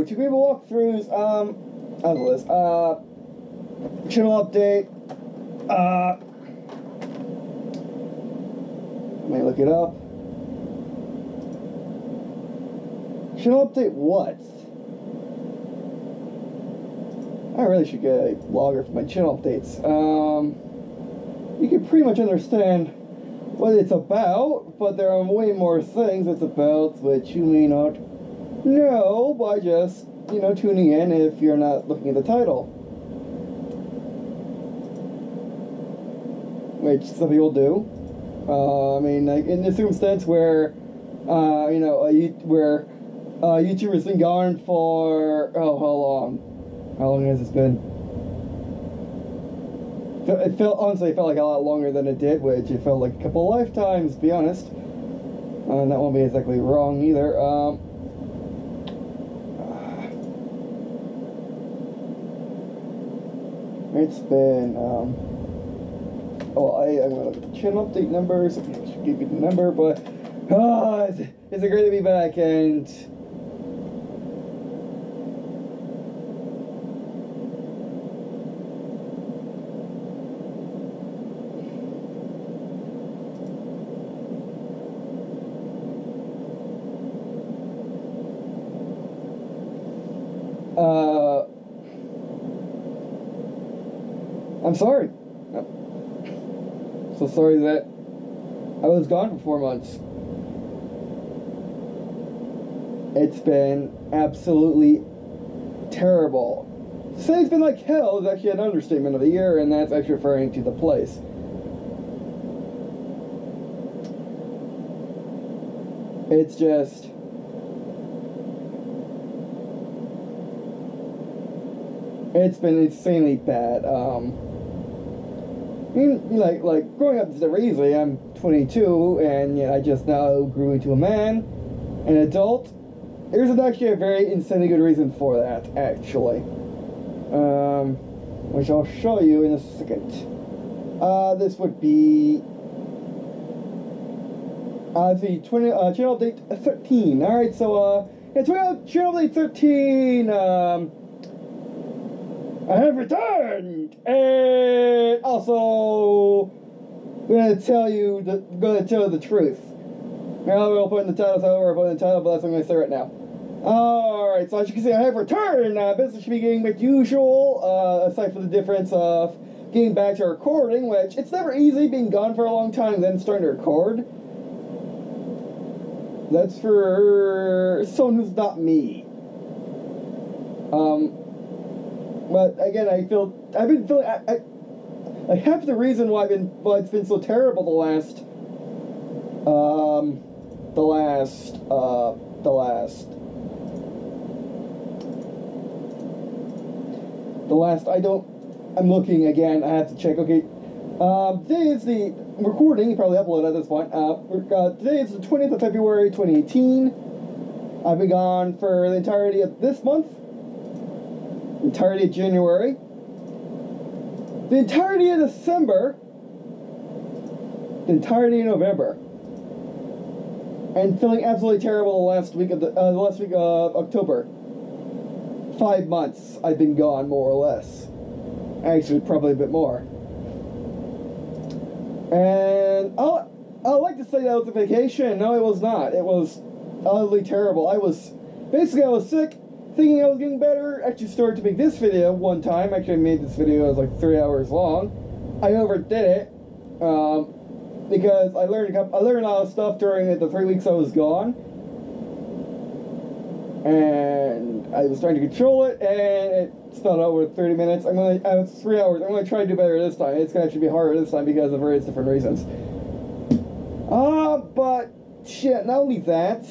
to give walkthroughs, how's this? Channel update, let me look it up. Channel update what? I really should get a logger for my channel updates. You can pretty much understand what it's about, but there are way more things it's about which you may not know by just, you know, tuning in if you're not looking at the title. Which some people do. I mean, like, in the circumstance where, you know, YouTuber's been gone for, oh, how long? How long has this been? Honestly, it felt like a lot longer than it did, which it felt like a couple of lifetimes, to be honest. And that won't be exactly wrong either. It's been, I'm gonna look at the channel update numbers. I should give you the number, but, is it great to be back, and I'm sorry. So sorry that I was gone for 4 months. It's been absolutely terrible. To say it's been like hell is actually an understatement of the year, and that's actually referring to the place. It's just... it's been insanely bad. Like growing up very easily, I'm 22, and I just now grew into a man, an adult. There's actually a very insanely good reason for that, actually. Which I'll show you in a second. This would be the channel update 13. Alright, so channel update 13, I have returned, and also gonna tell you the truth. Now we'll put in the title, so we're putting in the title, but that's what I'm gonna say right now. Alright, so as you can see, I have returned. Business should be getting back to usual, aside from the difference of getting back to recording, which it's never easy being gone for a long time and then starting to record. That's for someone who's not me. But again, I've been feeling, like half the reason why it's been so terrible the last, I'm looking again, I have to check, okay, today is the recording, you probably upload at this point, today is the 20th of February, 2018, I've been gone for the entirety of this month, entirety of January, the entirety of December, the entirety of November, and feeling absolutely terrible the last week of October. 5 months I've been gone, more or less. Actually, probably a bit more. And I like to say that was a vacation. No, it was not. It was utterly terrible. I was sick, thinking I was getting better. Actually started to make this video one time. Actually, I made this video, it was like 3 hours long. I overdid it, because I learned a lot of stuff during the 3 weeks I was gone. And I was trying to control it, and it spelled out with 30 minutes. It's 3 hours. I'm gonna try to do better this time. It's gonna actually be harder this time because of various different reasons. But shit, not only that,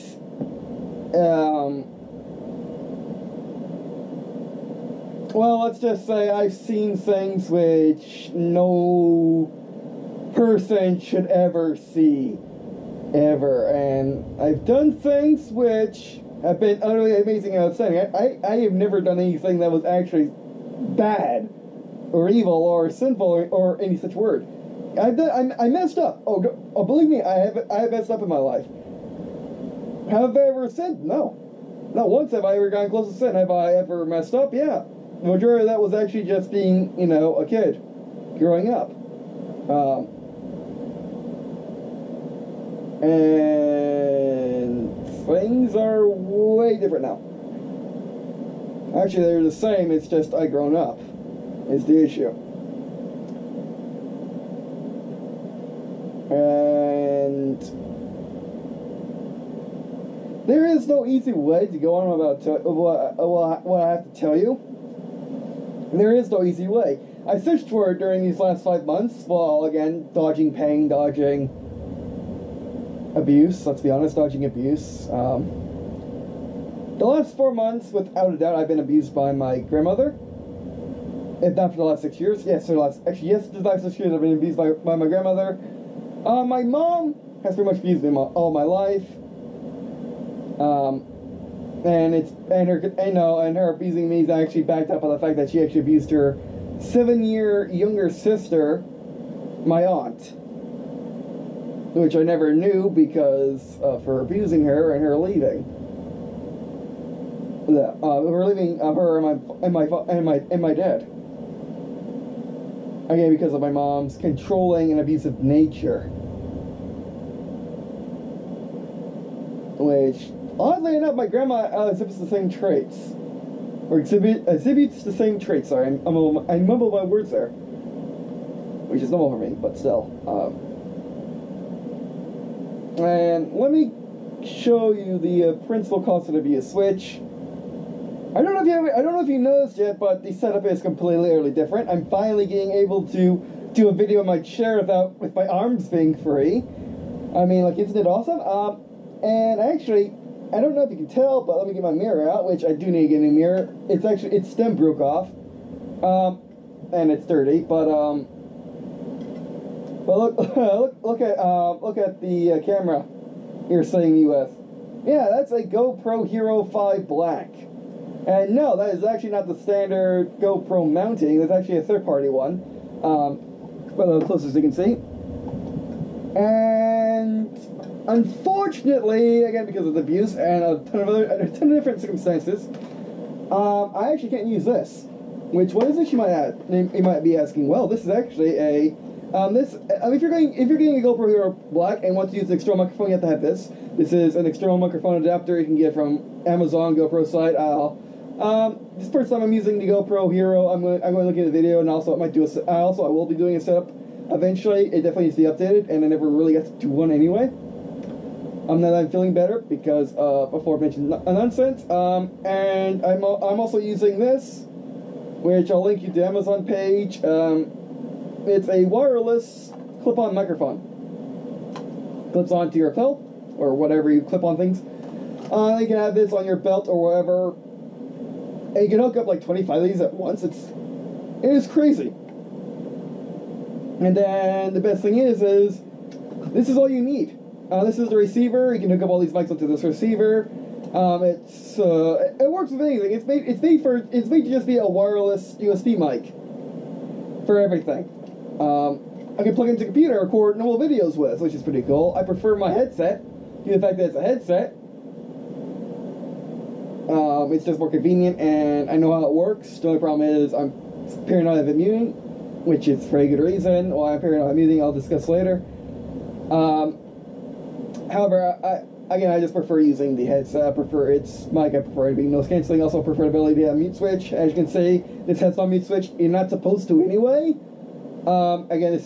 well, let's just say I've seen things which no person should ever see, ever, and I've done things which have been utterly amazing and outstanding. I have never done anything that was actually bad, or evil, or sinful, or any such word. I messed up. Oh, believe me, I have messed up in my life. Have I ever sinned? No. Not once have I ever gotten close to sin. Have I ever messed up? Yeah. The majority of that was actually just being, you know, a kid, growing up. And things are way different now. Actually, they're the same, it's just I've grown up, is the issue. And there is no easy way to go on about what I have to tell you. There is no easy way. I searched for it during these last 5 months, while again, dodging pain, dodging abuse, let's be honest, dodging abuse. The last 4 months, without a doubt, I've been abused by my grandmother. If not for the last 6 years. Yes, for the last 6 years I've been abused by my grandmother. My mom has pretty much abused me all my life. And her abusing me is actually backed up by the fact that she actually abused her 7-year younger sister, my aunt, which I never knew because of her abusing her and her leaving. We're leaving her and my dad. Again, because of my mom's controlling and abusive nature. Which, oddly enough, my grandma exhibits the same traits. Or exhibits the same traits. Sorry, I mumble my words there. Which is normal for me, but still. And let me show you the principal cost of abuse, which I don't know if you noticed yet, but the setup is completely different. I'm finally getting able to do a video in my chair with my arms being free. I mean, like, isn't it awesome? And actually, I don't know if you can tell, but let me get my mirror out, which I do need to get a new mirror. Its stem broke off, and it's dirty. But look at the camera you're seeing me with. Yeah, that's a GoPro Hero 5 Black. And no, that is actually not the standard GoPro mounting. That's actually a third-party one. But the closest you can see. And unfortunately, again because of the abuse and a ton of different circumstances, I actually can't use this. What is this? You might be asking. Well, this is actually a if you're getting a GoPro Hero Black and want to use the external microphone, you have to have this. This is an external microphone adapter you can get from Amazon GoPro site. This first time I'm using the GoPro Hero, I'm going to look at the video, and also I will be doing a setup eventually. It definitely needs to be updated, and I never really got to do one anyway. Now that I'm feeling better because before I mentioned nonsense. And I'm also using this, which I'll link you to the Amazon page. It's a wireless clip-on microphone. Clips onto your belt or whatever you clip on things. You can have this on your belt or wherever. And you can hook up like 25 of these at once. It is crazy. And then the best thing is this is all you need. This is the receiver. You can hook up all these mics onto this receiver. It works with anything. It's made to just be a wireless USB mic for everything. I can plug into the computer and record normal videos with, which is pretty cool. I prefer my headset due to the fact that it's a headset. It's just more convenient, and I know how it works. The only problem is I'm paranoid of it muting, which is for a good reason. Why I'm paranoid of muting, I'll discuss later. However, I just prefer using the headset. I prefer its mic. I prefer it being noise canceling. Also, prefer the ability to have a mute switch. As you can see, this has no mute switch. You're not supposed to anyway. Again,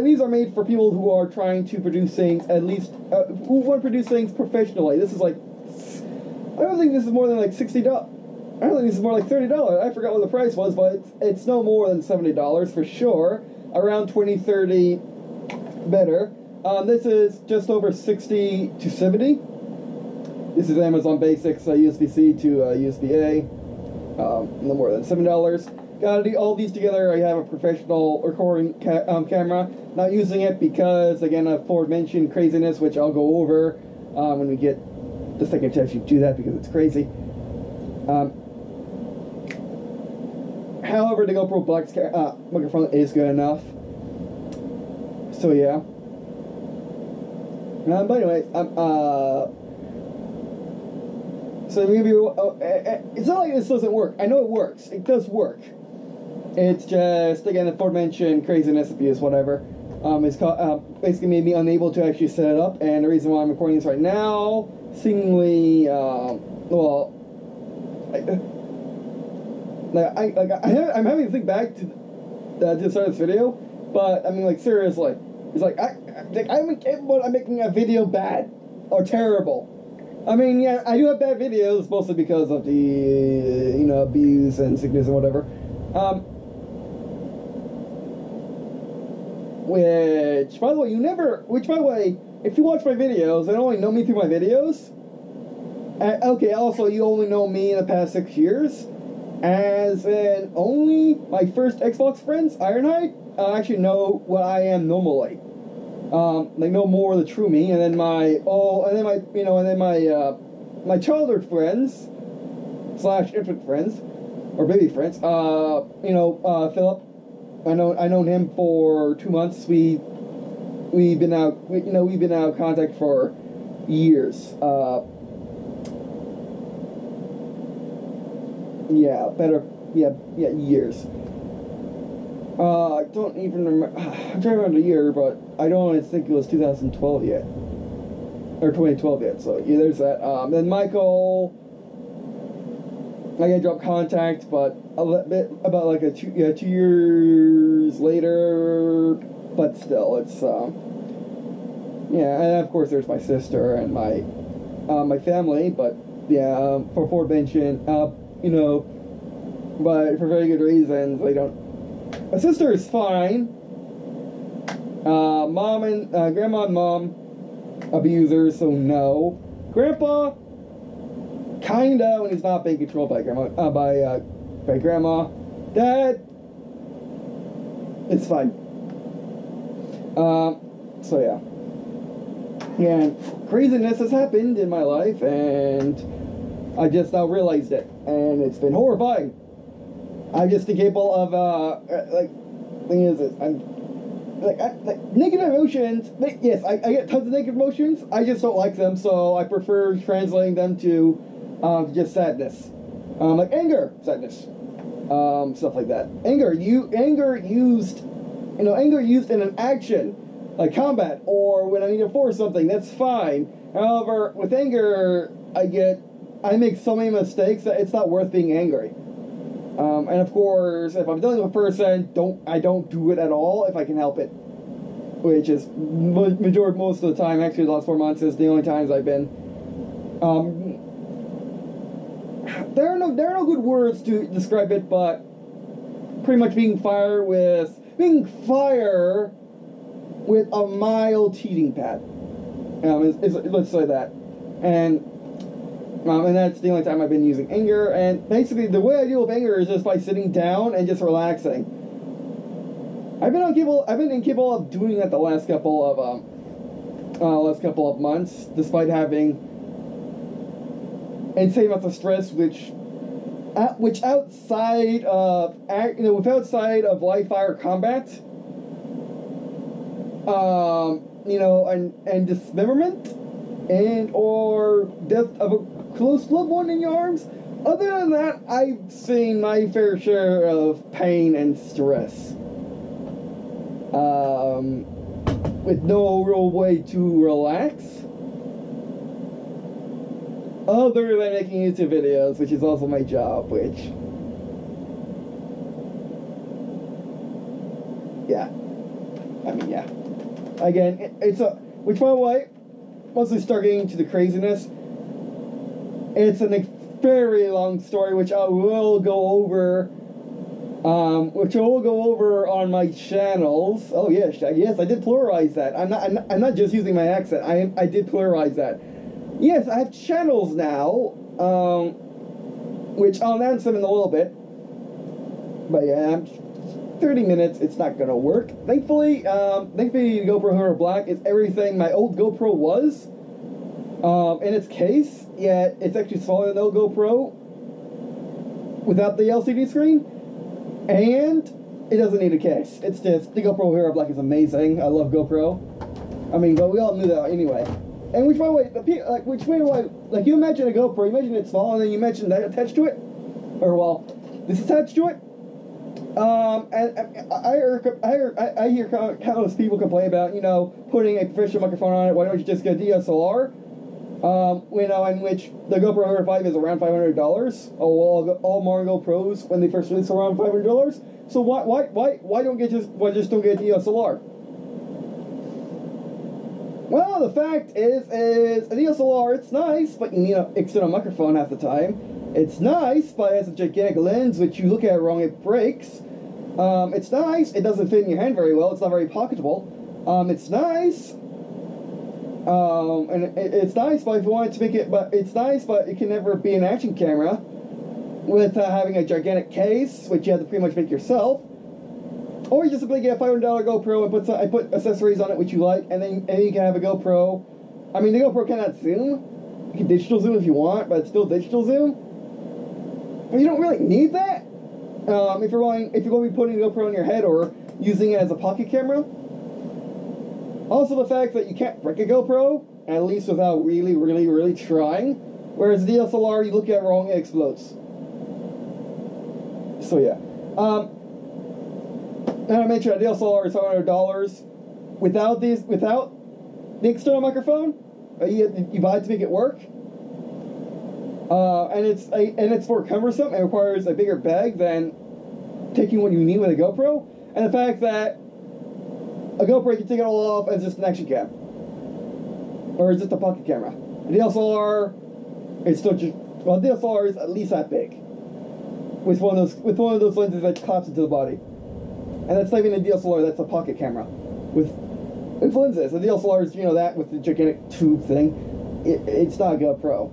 these are made for people who are trying to produce things, who want to produce things professionally. This is like, I don't think this is more than like $60. I don't think this is more like $30. I forgot what the price was, but it's no more than $70 for sure. Around $20, $30 better. This is just over $60 to $70. This is Amazon Basics USB-C to USB-A. No more than $7. Gotta all these together. I have a professional recording camera. Not using it because, again, of aforementioned craziness, which I'll go over when we get the second chance to do that because it's crazy. However, the GoPro Black's microphone is good enough. So yeah. But anyways, So maybe it's not like this doesn't work. I know it works. It does work. It's just, again, the aforementioned craziness, abuse, whatever. It's basically made me unable to actually set it up, and the reason why I'm recording this right now, seemingly, well, I'm having to think back to the start of this video, but I mean, like, seriously, it's like I'm incapable of making a video bad or terrible. I mean, yeah, I do have bad videos, mostly because of the, you know, abuse and sickness and whatever. Which, by the way, if you watch my videos and only know me through my videos, okay, also, you only know me in the past 6 years, as in only my first Xbox friends, Ironhide, actually know what I am normally. They know more of the true me, and then my childhood friends, / infant friends, or baby friends, Philip, I known him for 2 months. We've been out of contact for years. Years. I don't even remember. I'm trying to remember the year, but I don't think it was 2012 yet, or 2012 yet. So yeah, there's that. Then Michael, I got dropped contact, but about like 2 years later. But still, it's yeah. And of course, there's my sister and my family. But yeah, for aforementioned, but for very good reasons, they don't. My sister is fine. Mom and grandma and mom, abusers, so no. Grandpa, kinda, when he's not being controlled by grandma, by grandma. Dad, it's fine. So yeah. And craziness has happened in my life, and I just now realized it, and it's been horrifying. I'm just incapable of, thing is, I'm, like negative emotions, yes, I get tons of negative emotions, I just don't like them, so I prefer translating them to, just sadness. Like anger, sadness. Stuff like that. Anger used in an action, like combat, or when I need to force something, that's fine. However, with anger, I make so many mistakes that it's not worth being angry. And of course, if I'm dealing with a person, I don't do it at all if I can help it. Which is most of the time. Actually, the last 4 months is the only times I've been. There are no good words to describe it, but pretty much being fire with a mild heating pad. Let's say that, and that's the only time I've been using anger. And basically, the way I deal with anger is just by sitting down and just relaxing. I've been incapable of doing that the last couple of months, despite having insane amounts of stress, which outside of live fire combat, and dismemberment, and or death of a close loved one in your arms. Other than that, I've seen my fair share of pain and stress. With no real way to relax. Other than making YouTube videos, which is also my job, which... yeah. I mean, yeah. Again, which, by the way, once we start getting into the craziness, it's a very long story, which I will go over, on my channels. Oh yes, I did pluralize that. I'm not just using my accent. I did pluralize that. Yes, I have channels now, which I'll announce them in a little bit. But yeah, 30 minutes, it's not gonna work. Thankfully, the GoPro Hero Black is everything my old GoPro was. In its case, yet it's actually smaller than the old GoPro without the LCD screen, and it doesn't need a case. It's just, the GoPro Hero Black is amazing. I love GoPro. I mean, but we all knew that anyway. And which, by the way, like you imagine a GoPro, you imagine it's small, and then you imagine that attached to it, or well, this attached to it. And I hear countless people complain about, you know, putting a professional microphone on it. Why don't you just get a DSLR? You know, in which the GoPro Hero 5 is around $500. All modern GoPros when they first released are around $500. So why don't just don't get a DSLR? Well, the fact is a DSLR, it's nice, but you need an external microphone half the time. It's nice, but it has a gigantic lens, which you look at it wrong, it breaks. It's nice, it doesn't fit in your hand very well, it's not very pocketable. It's nice, and it's nice, but if you want to make it, but it's nice, but it can never be an action camera with having a gigantic case, which you have to pretty much make yourself. Or you just simply get a $500 GoPro and put accessories on it which you like, and then you can have a GoPro. I mean, the GoPro cannot zoom. You can digital zoom if you want, but it's still digital zoom. But you don't really need that if you're going to be putting a GoPro on your head or using it as a pocket camera. Also, the fact that you can't break a GoPro, at least without really trying. Whereas DSLR, you look at it wrong, it explodes. So yeah. And I mentioned a DSLR is $500. Without the external microphone, you buy it to make it work. And it's more cumbersome and requires a bigger bag than taking what you need with a GoPro. And the fact that a GoPro you can take it all off as just an action cam, or is just a pocket camera. A DSLR, it's still just DSLR is at least that big, with one of those lenses that claps into the body. And that's not even a DSLR, that's a pocket camera with lenses. The DSLR is, you know, that with the gigantic tube thing. It's not a GoPro.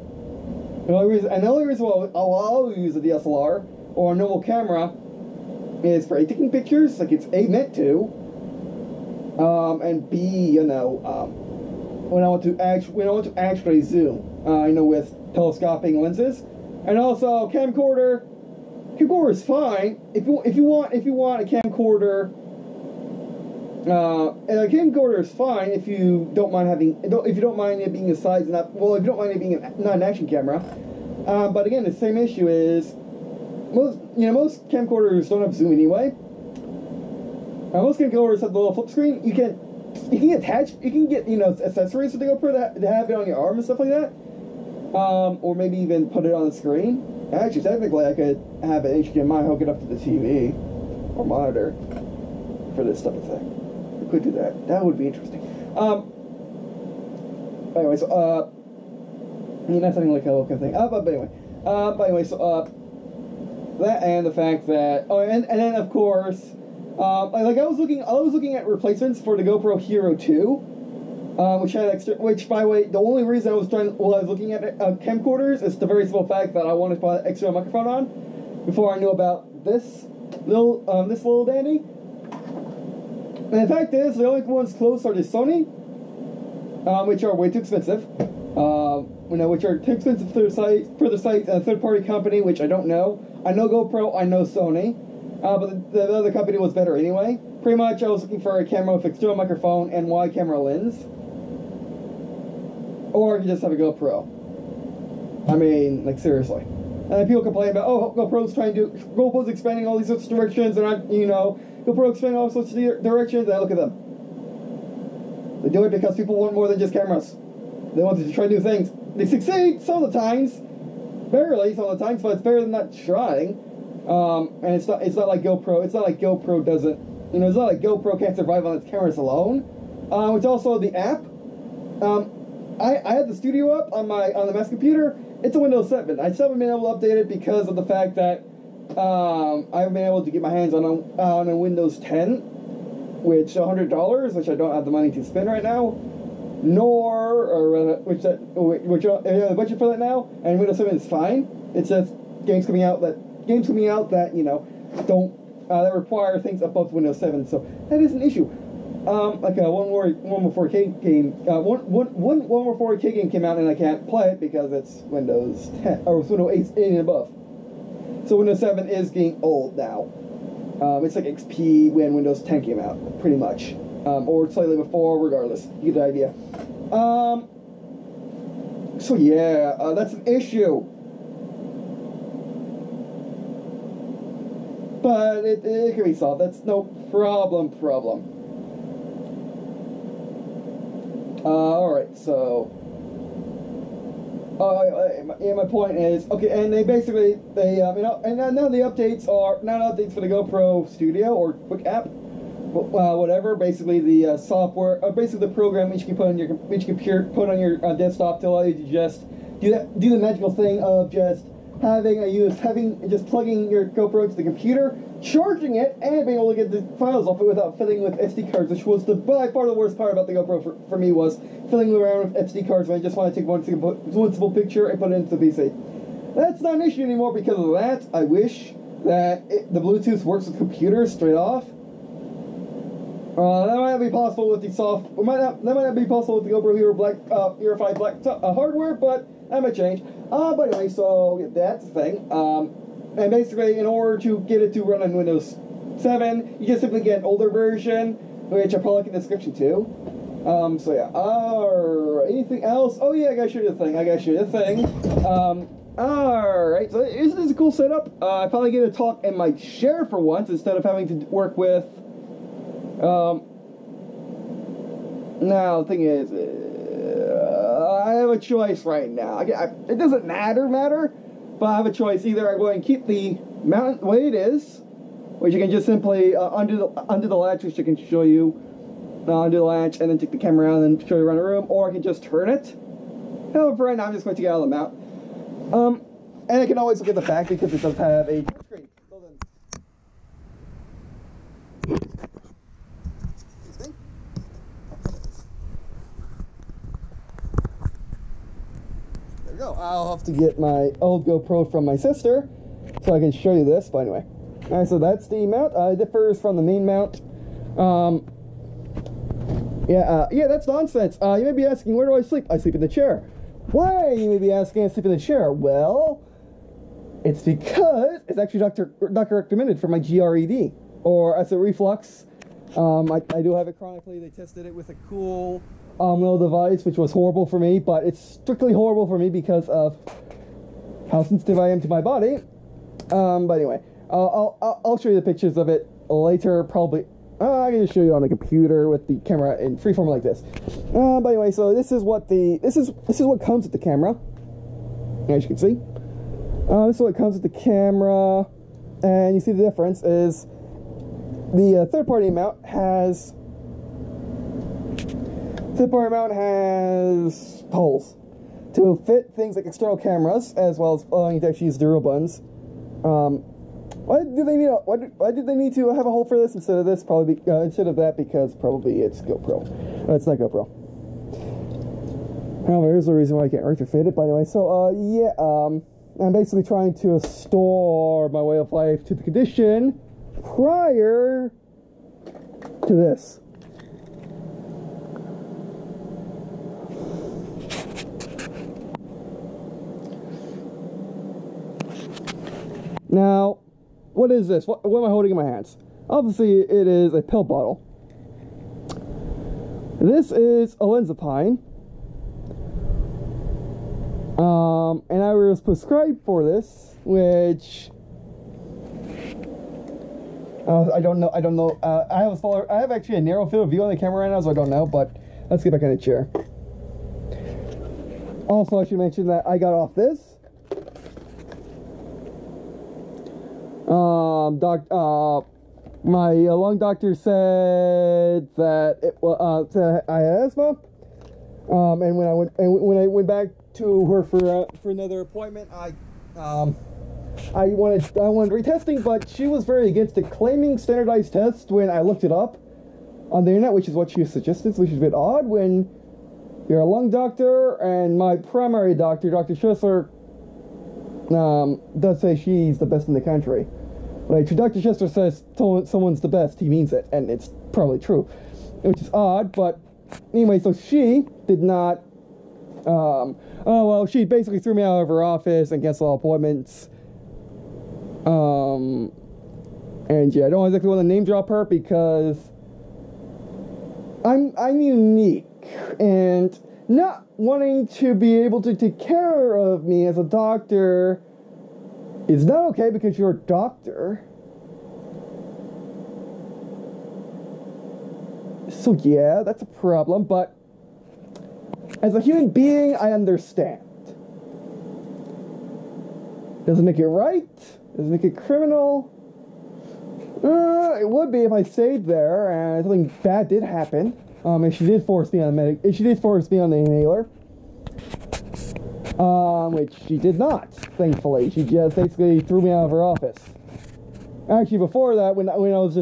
The only reason why I'll use a DSLR or a normal camera is for A, taking pictures, like it's A, meant to, and B, you know, when I want to actually zoom, you know, with telescoping lenses, and also camcorder. Camcorder is fine if you want a camcorder. And a camcorder is fine if you don't mind it being a size not well if you don't mind it being not an action camera. But again, the same issue is most camcorders don't have zoom anyway. Most camcorders have the little flip screen. You can get accessories for the GoPro that have it on your arm and stuff like that. Or maybe even put it on the screen. Actually, technically, I could have an HDMI hook it up to the TV or monitor for this type of thing. I could do that. That would be interesting. Anyway, so that's something like a little thing. But anyway, so that and the fact that and then of course, like I was looking at replacements for the GoPro Hero 2. Which by the way, the only reason I was looking at camcorders is the very simple fact that I wanted to put an external microphone on before I knew about this little dandy. And the fact is, the only ones close are the Sony, which are way too expensive. Which are too expensive for the site and a third-party company, which I don't know. I know GoPro, I know Sony, but the other company was better anyway. Pretty much, I was looking for a camera with external microphone and wide camera lens. Or you just have a GoPro. I mean, like, seriously. And people complain about, GoPro's expanding all these sorts of directions, and GoPro expanding all sorts of directions, and I look at them. They do it because people want more than just cameras. They want to try new things. They succeed some of the times, barely some of the times, but it's better than not trying. And it's not like GoPro. It's not like GoPro doesn't. It's not like GoPro can't survive on its cameras alone. It's also the app. I had the studio up on the Mac computer. It's a Windows 7. I still haven't been able to update it because of the fact that I haven't been able to get my hands on a Windows 10, which $100, which I don't have the money to spend right now, the budget for that now. And Windows 7 is fine. It's just games coming out that don't that require things above Windows 7. So that is an issue. Like one more 4K game. One more 4K game came out and I can't play it because it's Windows 10 or Windows 8 and above. So Windows 7 is getting old now. It's like XP when Windows 10 came out, pretty much, or slightly before. Regardless, you get the idea. So yeah, that's an issue. But it can be solved. That's no problem. Alright, so... yeah, my point is, okay, and they basically, and none of the updates for the GoPro Studio or Quick App, whatever. Basically, the software, basically the program which you can put on your desktop to allow you to just do the magical thing of just just plugging your GoPro into the computer, charging it, and being able to get the files off it without fiddling with SD cards, which was by far the worst part about the GoPro for me, was fiddling around with SD cards when I just want to take one simple picture and put it into the PC. That's not an issue anymore because of that. I wish that the Bluetooth works with computers straight off. That might not be possible with the that might not be possible with the GoPro Hero Hero 5 Black hardware, but that might change. But anyway, so that's the thing. And basically, in order to get it to run on Windows 7, you just simply get an older version, which I'll probably link in the description too. So yeah. Anything else? Oh yeah, I gotta show you the thing. Alright, so this is a cool setup. I finally get to talk in my chair for once instead of having to work with. Now the thing is, I have a choice right now. It doesn't matter, but I have a choice. Either I go and keep the mount the way it is, which you can just simply undo the latch, which I can show you, undo the latch, and then take the camera around and show you around the room, or I can just turn it. However, right now I'm just going to get out of the mount. And I can always look at the back because it does have a touchscreen. Go. I'll have to get my old GoPro from my sister so I can show you this, but anyway. Alright, so that's the mount. It differs from the main mount. Yeah, that's nonsense. You may be asking, where do I sleep? I sleep in the chair. Why, you may be asking, I sleep in the chair? Well, it's because it's actually doctor recommended for my GRED, or acid reflux. I do have it chronically. They tested it with a cool little device, which was horrible for me, but it's strictly horrible for me because of how sensitive I am to my body. But anyway, I'll show you the pictures of it later, probably. I can just show you on the computer with the camera in freeform like this. But anyway, so this is what comes with the camera. As you can see, this is what comes with the camera, and you see the difference is the third-party mount has. Third-party mount has holes to fit things like external cameras, as well as allowing you to actually use the real buttons. Why did they need to have a hole for this instead of this? Probably instead of that, because probably it's GoPro. It's not GoPro. However, here's the reason why I can't retrofit it. By the way, so yeah, I'm basically trying to restore my way of life to the condition prior to this. Now, what is this? What am I holding in my hands? Obviously, it is a pill bottle. This is olanzapine. And I was prescribed for this, which I don't know. I have actually a narrow field of view on the camera right now, so I don't know. But let's get back in the chair. Also, I should mention that I got off this. My lung doctor said that I had asthma. And when I went back to her for another appointment, I wanted retesting, but she was very against it, claiming standardized tests when I looked it up on the internet, which is what she suggested, which is a bit odd when you're a lung doctor and my primary doctor, Dr. Schessler, does say she's the best in the country. Like, if Dr. Chester says someone's the best, he means it, and it's probably true, which is odd. But anyway, so she did not. She basically threw me out of her office and canceled all appointments. And yeah, I don't exactly want to name drop her because I'm unique, and not wanting to be able to take care of me as a doctor is not okay because you're a doctor. So yeah, that's a problem, but as a human being, I understand. Doesn't make it right, doesn't make it criminal. It would be if I stayed there and something bad did happen. If she did force me on the inhaler. Which she did not, thankfully. She just basically threw me out of her office. Actually, before that, when I was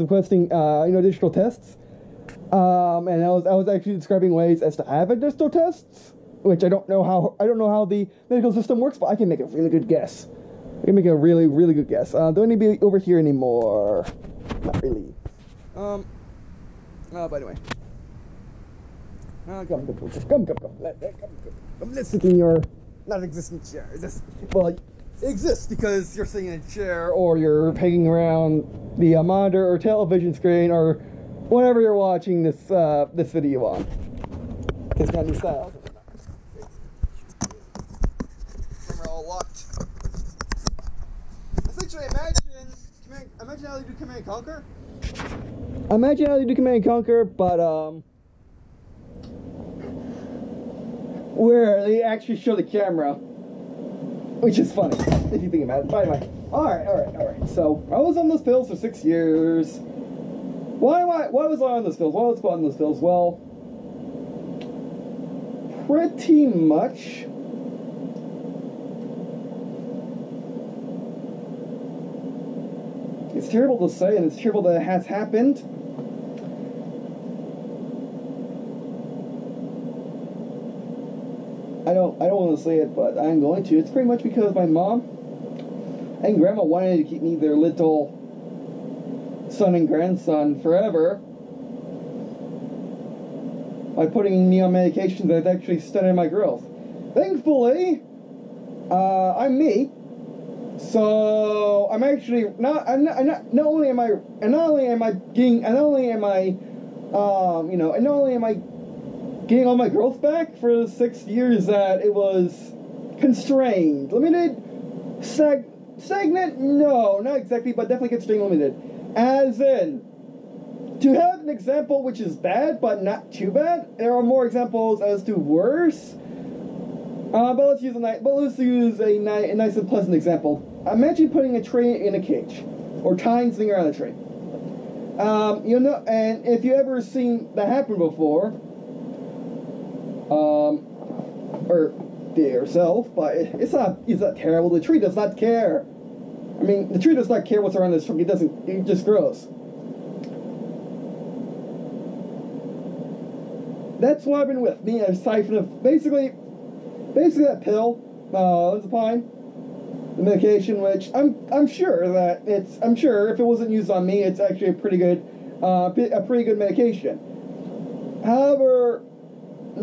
requesting, additional tests, and I was actually describing ways as to have additional tests, which I don't know how the medical system works, but I can make a really good guess. I can make a really, really good guess. Don't need to be over here anymore. Not really. By the way. Come. Let's sit in your non-existent chair. Well, it exists because you're sitting in a chair or you're hanging around the monitor or television screen or whatever you're watching this video on. It's got new styles. Camera all locked. Essentially, imagine how they do Command and Conquer. Imagine how they do Command and Conquer, but where they actually show the camera, which is funny if you think about it. By the way, all right. So I was on those pills for 6 years. Why was I on those pills? Why was I on those pills? Well, pretty much. It's terrible to say, and it's terrible that it has happened. I don't want to say it, but I'm going to. It's pretty much because my mom and grandma wanted to keep me their little son and grandson forever by putting me on medications that actually stunted my growth. Thankfully, I'm me. So I'm actually not only am I getting all my growth back for the 6 years that it was constrained, limited, stagnant. No, not exactly, but definitely constrained, limited. As in, to have an example which is bad but not too bad, there are more examples as to worse. But let's use a nice and pleasant example. Imagine putting a train in a cage, or tying something around a train. And if you ever seen that happen before, or did it yourself, but it's not terrible. The tree does not care. I mean, the tree does not care what's around this trunk. It just grows. That's what I've been with. Me, a siphon of basically that pill, Lenzapine, the medication, which I'm sure if it wasn't used on me, it's actually a pretty good medication. However,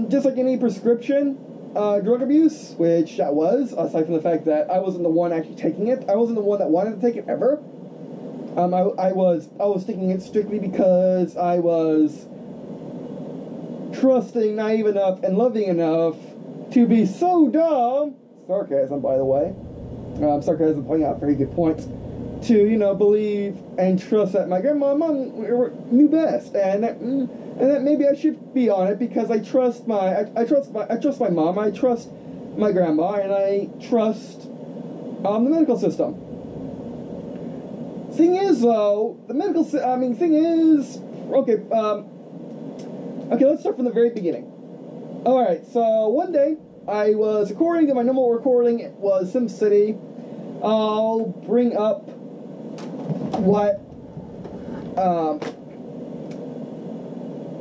just like any prescription drug abuse, which that was, aside from the fact that I wasn't the one actually taking it, I wasn't the one that wanted to take it ever. I was taking it strictly because I was trusting, naive enough, and loving enough to be so dumb, sarcasm by the way, sarcasm pointing out very good points, to, believe and trust that my grandma and mom knew best, and that maybe I should be on it because I trust my mom, I trust my grandma, and I trust the medical system. Thing is, though, okay, let's start from the very beginning. Alright, so one day, I was recording, and my normal recording was SimCity. I'll bring up what,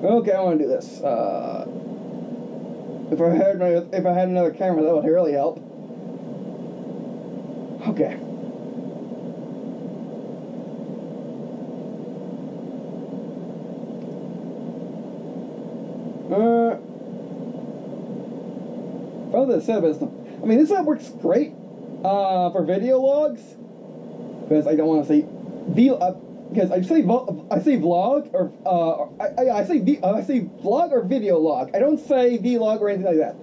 okay, I want to do this. If I had another camera, that would really help. Okay. This app works great for video logs, because I don't want to say because I say vlog or I say vlog or video log. I don't say vlog or anything like that.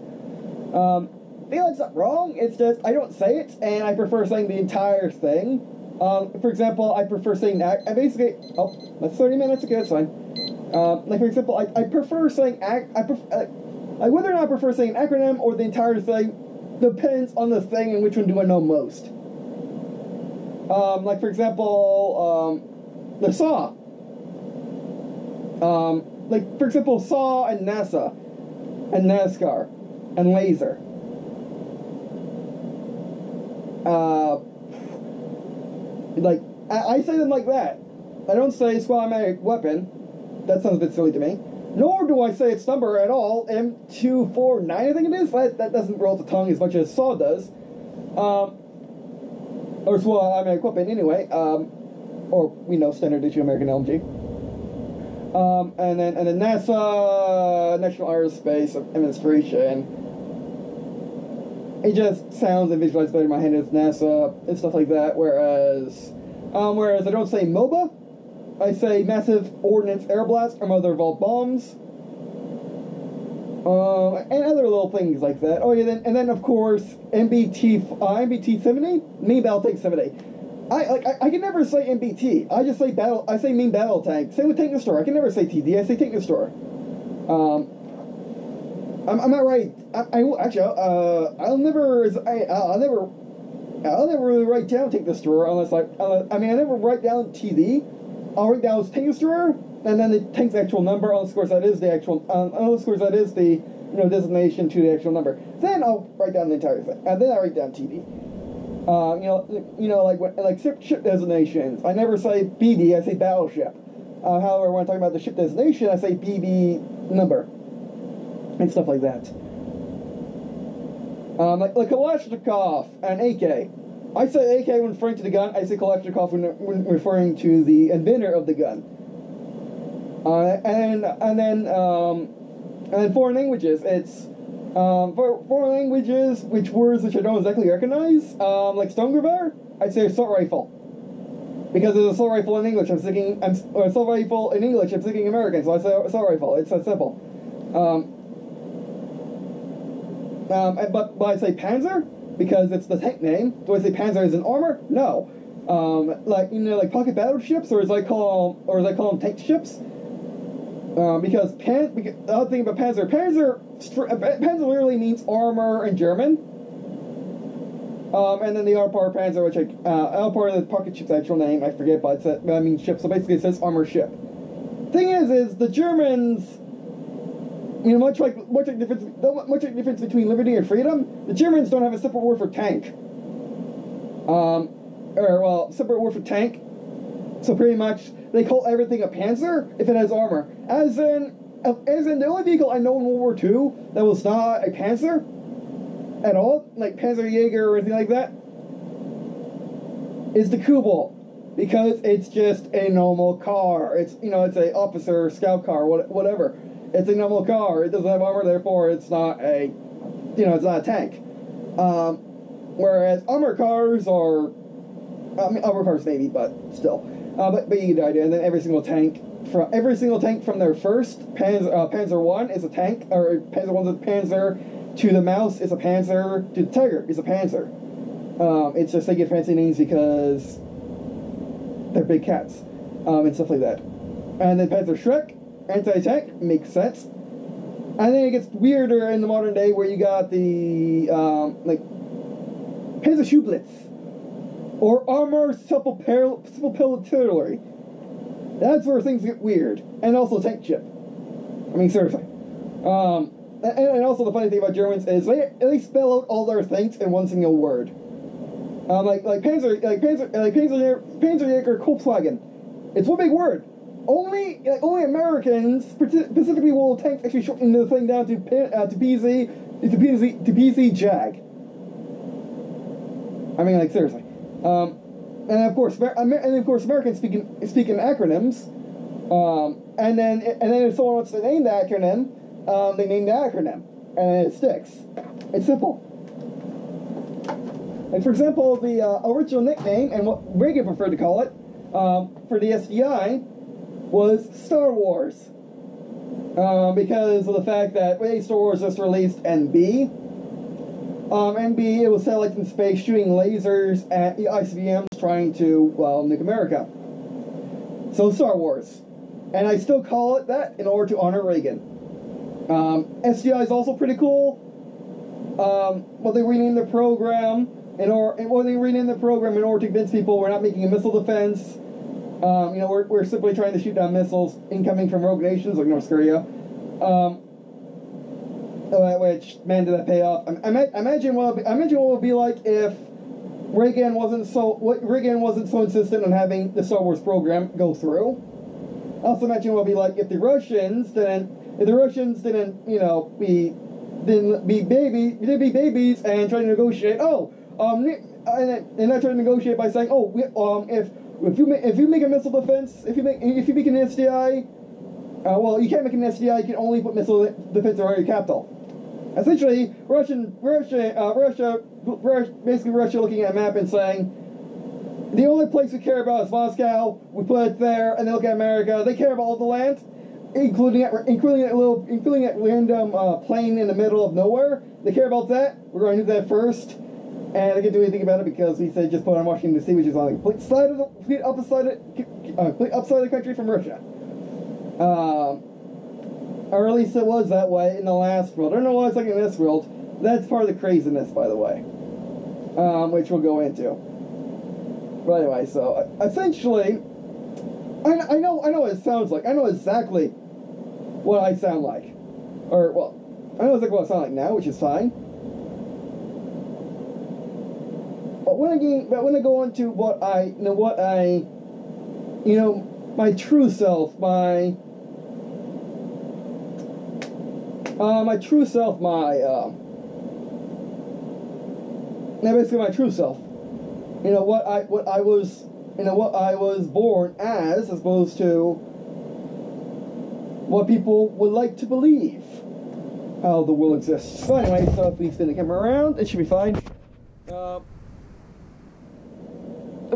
Vlog's not wrong. It's just I don't say it, and I prefer saying the entire thing. For example, I prefer saying basically. Oh, that's 30 minutes. Okay, that's fine. Like for example, I prefer saying whether or not I prefer saying an acronym or the entire thing depends on the thing and which one do I know most. Like for example, the SAW. Like for example, SAW and NASA, and NASCAR, and laser. Like I say them like that. I don't say squad automatic weapon. That sounds a bit silly to me. Nor do I say its number at all. M249, I think it is. That doesn't roll the tongue as much as SAW does. Or squad automatic weapon anyway. Or we know standard issue American LMG. And then NASA, National Aerospace Administration. It just sounds and visualizes better in my head as NASA and stuff like that. Whereas I don't say MOBA. I say Massive Ordnance Air Blast or Mother of All Bombs. And other little things like that. Oh yeah, then of course MBT 70, main battle tank 70. I can never say MBT. I just say battle. I say main battle tank. Same with tank destroyer. I can never say TD. I say tank destroyer. I'm not right. I'll never really write down tank destroyer unless I never write down TD. I'll write down tank destroyer, and then the tank's actual number. Unless of course that is the actual. Unless of course that is the designation to the actual number. Then I'll write down the entire thing, and then I write down TD. Like ship designations. I never say BB. I say battleship. However, when I'm talking about the ship designation, I say BB number. And stuff like that. Like Kalashnikov and AK. I say AK when referring to the gun. I say Kalashnikov when referring to the inventor of the gun. And then foreign languages. It's for foreign languages, words which I don't exactly recognize. Like Sturmgewehr, I say assault rifle. Because it's assault rifle in English. Assault rifle in English. I'm thinking American, so I say assault rifle. It's that simple. But I say Panzer because it's the tank name. Do I say Panzer as an armor? No. Like pocket battleships, or as I call them tank ships. Because the other thing about Panzer literally means armor in German. And then the R part Panzer, which L part of the pocket ship's actual name, I forget, but that means ship. So basically, it says armor ship. Thing is the Germans. Much like the difference between liberty and freedom, the Germans don't have a separate word for tank. Separate word for tank. So pretty much, they call everything a Panzer if it has armor. As in the only vehicle I know in World War II that was not a Panzer at all, like Panzerjäger or anything like that, is the Kubel, because it's just a normal car. It's it's a officer scout car, whatever. It's a normal car. It doesn't have armor, therefore it's not a, it's not a tank. Whereas armor cars are, armor cars maybe, but still. But you get the idea. And then every single tank from their first Panzer 1 is a tank, or Panzer 1's a Panzer. To the Mouse is a Panzer. To the Tiger is a Panzer. It's just they get fancy names because they're big cats, and stuff like that. And then Panzer Shrek. Anti-tank makes sense. And then it gets weirder in the modern day where you got the Panzer Schublitz or Armor Artillery. That's where things get weird. And also tank ship. I mean, seriously. And also the funny thing about Germans is they spell out all their things in one single word. Panzerjäger Volkswagen. It's one big word. Only Americans, specifically World Tanks, actually shorten the thing down to PZ Jag. I mean, seriously. And of course, Americans speak in acronyms. And then if someone wants to name the acronym, they name the acronym, and it sticks. It's simple. Like for example, the original nickname and what Reagan preferred to call it for the SDI was Star Wars. Because of the fact that A, Star Wars just released, and B, it was satellites in space shooting lasers at the ICBMs trying to, well, nuke America. So Star Wars. And I still call it that in order to honor Reagan. SDI is also pretty cool. Well, they renamed the program in order to convince people we're not making a missile defense. We're simply trying to shoot down missiles incoming from rogue nations like North Korea. Which, man, did that pay off. Imagine what it would be like if Reagan wasn't so insistent on having the Star Wars program go through. Also imagine what it would be like if the Russians didn't be babies and try to negotiate. And not try to negotiate by saying, if you make a missile defense, if you make an SDI, you can't make an SDI. You can only put missile defense around your capital. Essentially, Russia looking at a map and saying, the only place we care about is Moscow. We put it there, and they look at America. They care about all the land, including that random plane in the middle of nowhere. They care about that. We're going to do that first, and they can't do anything about it because we said just put on Washington D.C., which is on the complete upside of the country from Russia. Or at least it was that way in the last world. I don't know why it's like in this world. That's part of the craziness, by the way, which we'll go into. But anyway, so essentially, I know what it sounds like. I know exactly what I sound like, I know exactly what I sound like now, which is fine. But when I go on to my true self, my true self, basically my true self. What I was born as opposed to what people would like to believe how the world exists. So anyway, so if we spin the camera around, it should be fine. To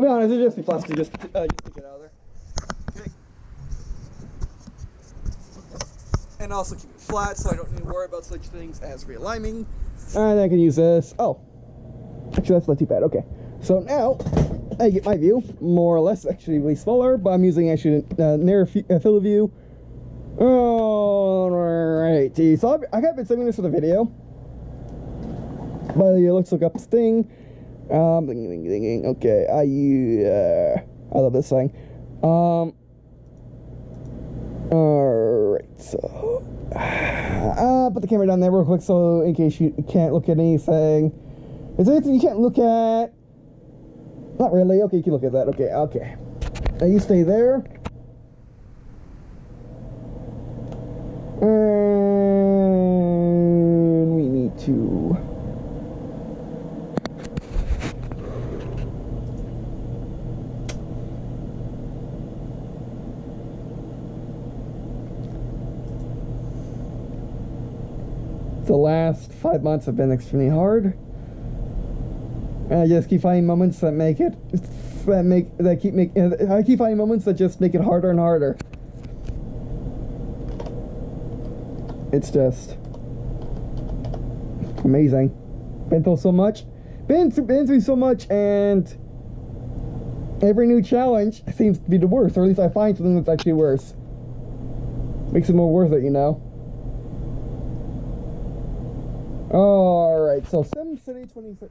be honest, it'd just be plastic, just take it out of there. Okay. And also keep it flat so I don't need to worry about such things as realigning. And I can use this. Oh. Actually, that's not too bad. Okay. So now, I get my view, more or less, actually way smaller, but I'm using actually near field of view. Alright, so I have been saving this for the video. But let's look up this thing. Okay, I love this thing. Alright, so put the camera down there real quick so in case you can't look at anything. Is there anything you can't look at? Not really. Okay, you can look at that. Okay. Now you stay there. And we need to... The last 5 months have been extremely hard. And I just keep finding moments that I keep finding moments that just make it harder and harder. It's just amazing. Been through so much, and every new challenge seems to be the worst, or at least I find something that's actually worse. Makes it more worth it, Alright, so SimCity 2013.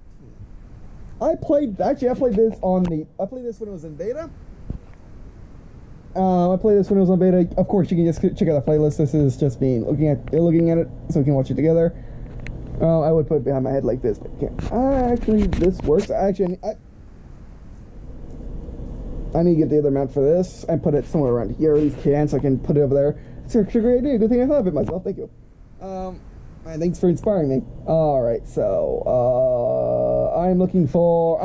I played this when it was in beta. I played this when it was on beta. Of course, you can just check out the playlist. This is just me looking at it, so we can watch it together. I would put it behind my head like this, but you can't. Actually, this works. Actually, I need to get the other mount for this and put it somewhere around here. At least can, so I can put it over there. It's actually a great idea. Good thing I thought of it myself. Thank you. And thanks for inspiring me. Alright, so, I'm looking for,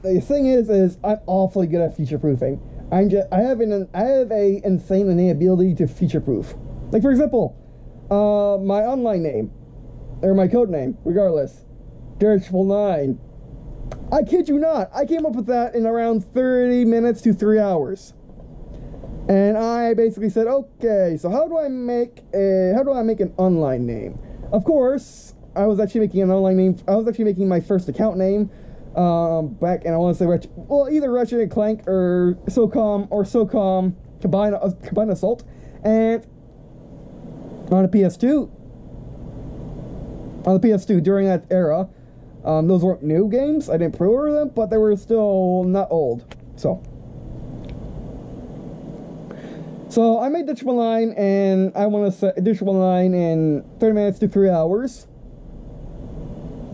the thing is I'm awfully good at feature proofing. I have a insane ability to feature proof. Like, for example, my online name, or my code name, regardless. 999. I kid you not, I came up with that in around 30 minutes to 3 hours. And I basically said, okay, so how do I make an online name? Of course, I was actually making an online name. I was actually making my first account name back, and I want to say either Ratchet and Clank or SOCOM Combined Assault, and on the PS2. On the PS2 during that era, those weren't new games. I didn't pre-order them, but they were still not old. So I made the 999, and I want to set the 999 in 30 minutes to 3 hours.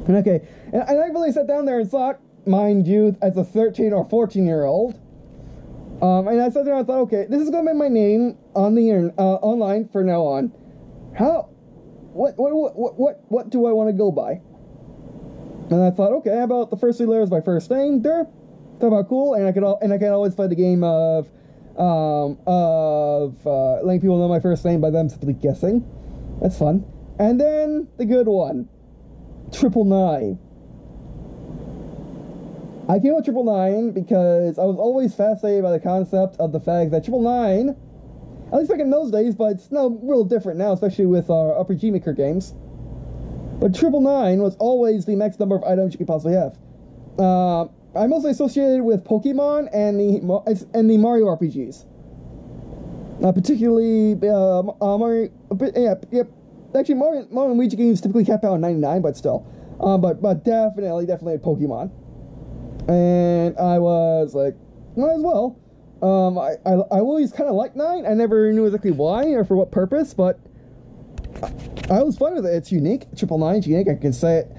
Okay, and I really sat down there and thought, mind you, as a 13 or 14-year-old, and I sat there and I thought, okay, this is going to be my name on the online from now on. What do I want to go by? And I thought, okay, how about the first 3 letters of my first name? There, that's about cool, and I can always play the game of letting people know my first name by them simply guessing. That's fun. And then the good one, 999. I came up with 999 because I was always fascinated by the concept of the fact that 999, at least back in those days, but it's no real different now, especially with our RPG Maker games. But 999 was always the max number of items you could possibly have. I'm mostly associated with Pokemon and the Mario RPGs. Particularly Mario. Yep. Actually, Mario and Luigi games typically cap out at 99, but still. But definitely Pokemon. And I was like, might as well. I always kind of liked 9. I never knew exactly why or for what purpose, but I was fine with it. It's unique. 999's unique. I can say it.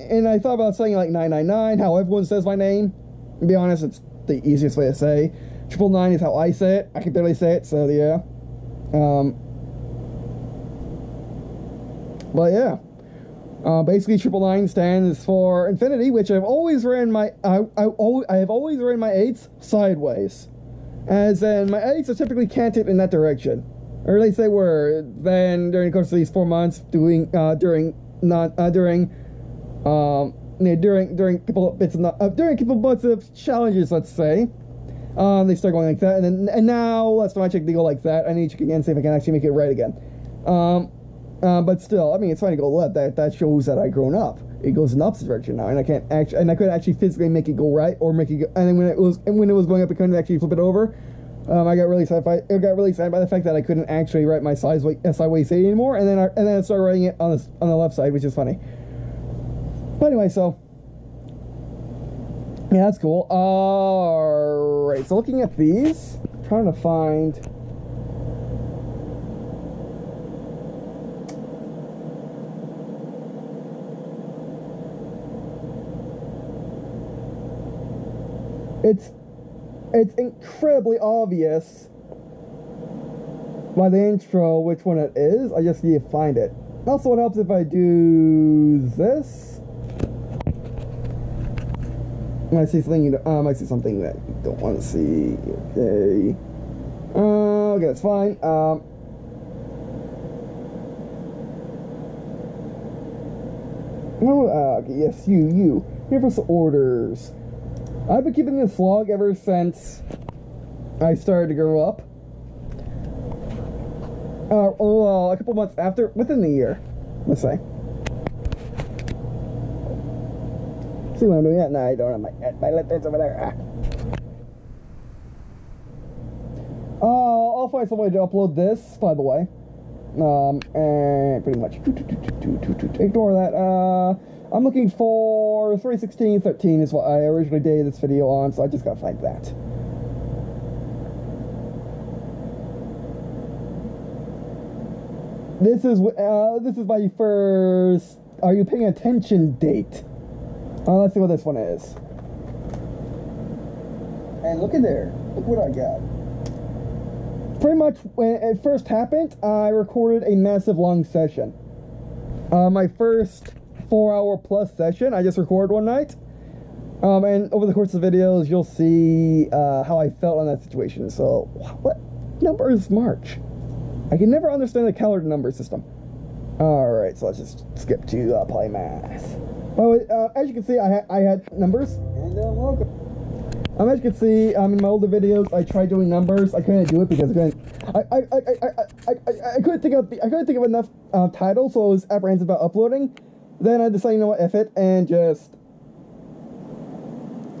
And I thought about saying like 999, how everyone says my name. To be honest, it's the easiest way to say. 999 is how I say it. I can barely say it, so yeah. But yeah. Basically, 999 stands for infinity, which I've always ran my I have always ran my 8s sideways, as in my 8s are typically canted in that direction, or at least they were. Then during the course of these 4 months, during a couple months of challenges, let's say, they start going like that, and now last time I checked, they go like that. I need to check again, see if I can actually make it right again. But still, I mean, it's fine to go left. That shows that I've grown up. It goes in the opposite direction now, and I couldn't actually physically make it go right or make it go. And then when it was going up, I couldn't actually flip it over. I got really sad by the fact that I couldn't actually write my sideways 8 anymore, and then I started writing it on the left side, which is funny. But anyway, so yeah, that's cool. All right, so looking at these, trying to find. It's incredibly obvious by the intro which one it is. I just need to find it. Also, it helps if I do this. I see something that you don't want to see. Okay. Okay, that's fine. Okay, yes, you. Universal orders. I've been keeping this log ever since I started to grow up. A couple months after, within the year, let's say. See what I'm doing? No, I don't have my left hand's over there. I'll find some way to upload this, by the way. And pretty much ignore that. I'm looking for 3/16/13 is what I originally dated this video on, so I just gotta find that. This is my first "Are you paying attention?" date. Let's see what this one is. And look at there. Look what I got. Pretty much when it first happened, I recorded a massive long session. My first 4-hour plus session, I just recorded one night. And over the course of the videos, you'll see how I felt on that situation. So, what number is March? I can never understand the calendar number system. Alright, so let's just skip to polymath. Oh, as you can see, I had numbers. And welcome. As you can see, in my older videos, I tried doing numbers. I couldn't do it because I couldn't think of enough titles, so I was apprehensive about uploading. Then I decided, you know what, F it, and just,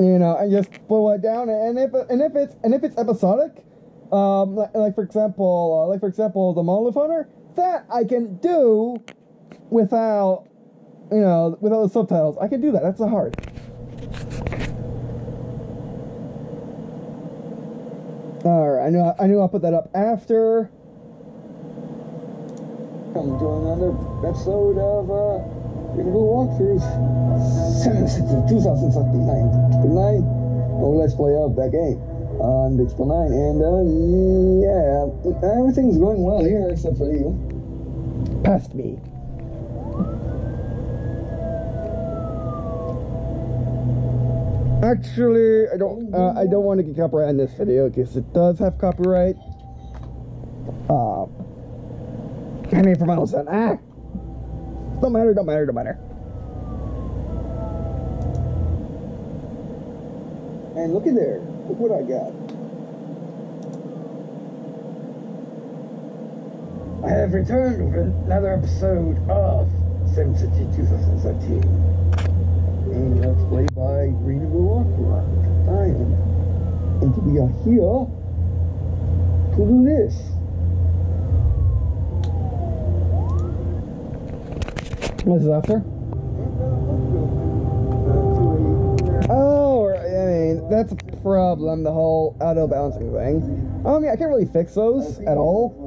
you know, and just blow it down. And if it's episodic, like for example, the Model Hunter, that I can do without, you know, without the subtitles. I can do that. That's not hard. Alright, I knew I'll put that up after. Welcome to another episode of Green&Blue Walkthroughs. 2009. Oh, let's play of that game. I'm Bix9, and yeah, everything's going well here except for you. Past me. Actually, I don't want to get copyright on this video because it does have copyright. Any for my own son. Don't matter. And look at there. Look what I got. I have returned with another episode of SimCity 2017. And let's play by Green&Blue Walkthrough. And we are here to do this. What's this after? Oh, I mean, that's a problem, the whole auto balancing thing. I mean, I can't really fix those at all.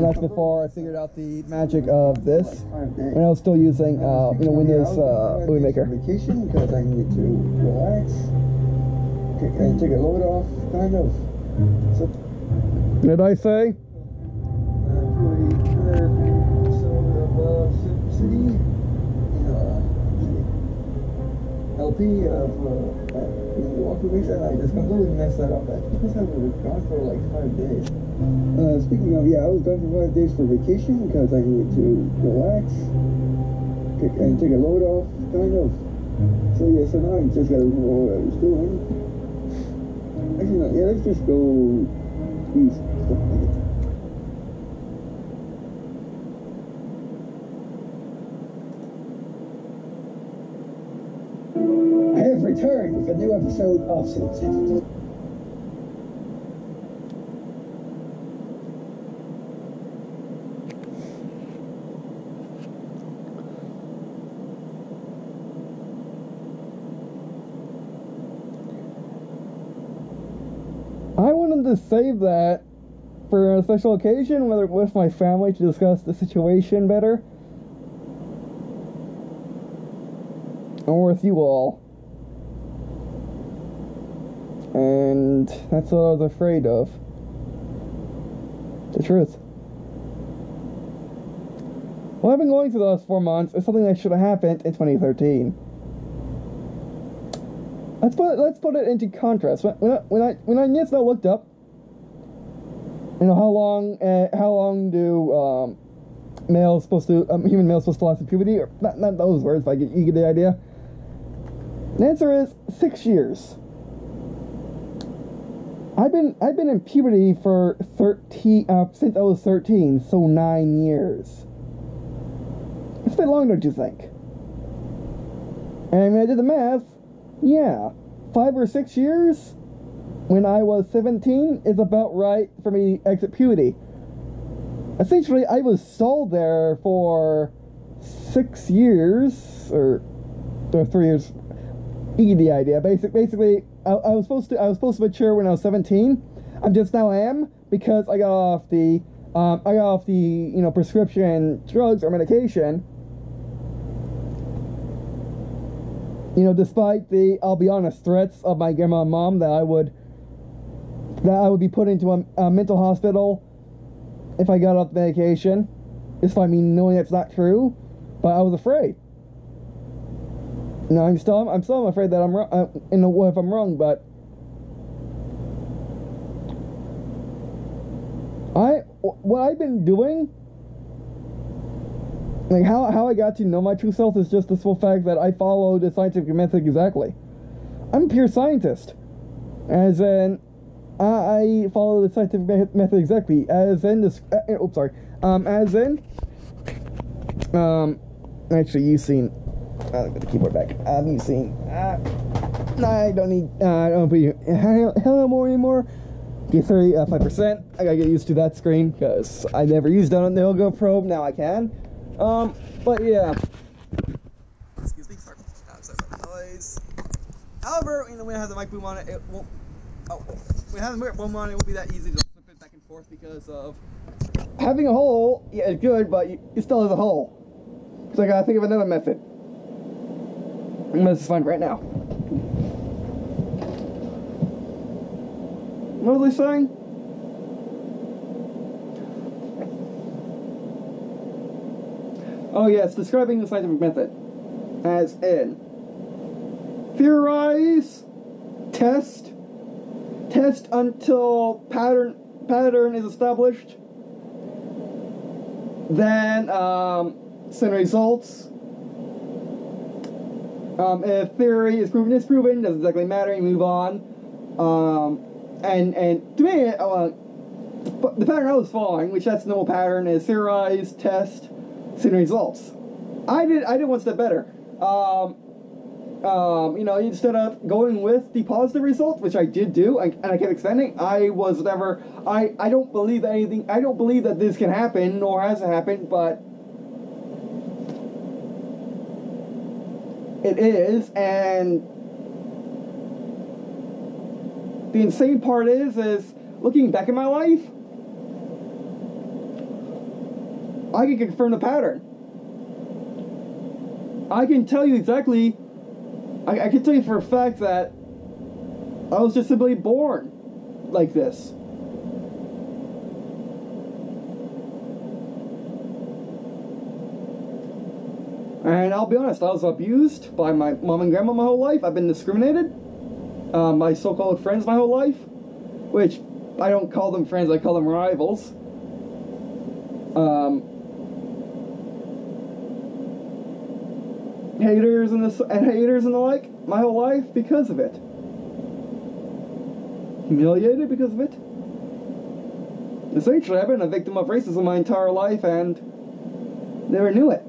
That's before I figured out the magic of this. When I was still using, Windows Movie Maker. Vacation because I need to relax and take a load off, kind of. So, did I say? SimCity, LP of Walking Mission. I just completely messed that up. That's because I was gone for like 5 days. Speaking of, I was gone for 5 days for vacation because I needed to relax and take a load off, kind of. So yeah, so now I just gotta remember what I was doing. Actually, no, let's just go do stuff like it. I have returned with a new episode of SimCity. I wanted to save that for a special occasion, whether with my family to discuss the situation better, or with you all. And that's what I was afraid of. The truth. What I've been going through the last 4 months is something that should have happened in 2013. Let's put it into contrast. When I just now looked up, you know, how long do human males supposed to last in puberty? Or not those words, but you get the idea. The answer is 6 years. I've been in puberty for 13 since I was 13, so 9 years. It's a bit long, don't you think? And when I did the math, yeah, 5 or 6 years when I was 17 is about right for me to exit puberty. Essentially, I was stalled there for 6 years or 3 years. You get the idea. Basically, I was supposed to mature when I was 17. I'm just now am because I got off the prescription drugs or medication. You know, despite the, I'll be honest, threats of my grandma and mom that I would be put into a mental hospital if I got off the medication, despite me knowing that's not true, but I was afraid. No, I'm still afraid that I'm wrong. What if I'm wrong? But what I've been doing Like, how I got to know my true self is just the simple fact that I follow the scientific method exactly. I'm a pure scientist. As in, I follow the scientific method exactly. As in, this, as in, actually, you've seen, I'll get the keyboard back. You've seen, I don't need, I don't put you, hello more anymore. Okay, 5%. I gotta get used to that screen, because I never used it on the Ilgo Probe, now I can. But yeah. Excuse me, sorry about the noise. However, you know, when I have the mic boom on it, it won't, when I have the mic boom on it, won't be that easy to flip it back and forth because of having a hole. Yeah, it's good, but it still has a hole. So I gotta think of another method. And this is fine right now. What was I saying? Oh yes, describing the scientific method. As in, theorize, test until pattern is established, then send results. If theory is proven, it's proven. Doesn't exactly matter. You move on. And to me, the pattern I was following, which that's the normal pattern, is theorize, test, send results. I did one step better. You know, instead of going with the positive result, which I did do, and I kept extending, I was never, I don't believe that anything, I don't believe that this can happen, nor has it happened, but it is. And the insane part is looking back at my life, I can confirm the pattern. I can tell you exactly, I can tell you for a fact that I was just simply born like this. And I'll be honest, I was abused by my mom and grandma my whole life. I've been discriminated by so-called friends my whole life, which I don't call them friends, I call them rivals. Haters and the like, my whole life because of it. Humiliated because of it. Essentially, I've been a victim of racism my entire life and never knew it.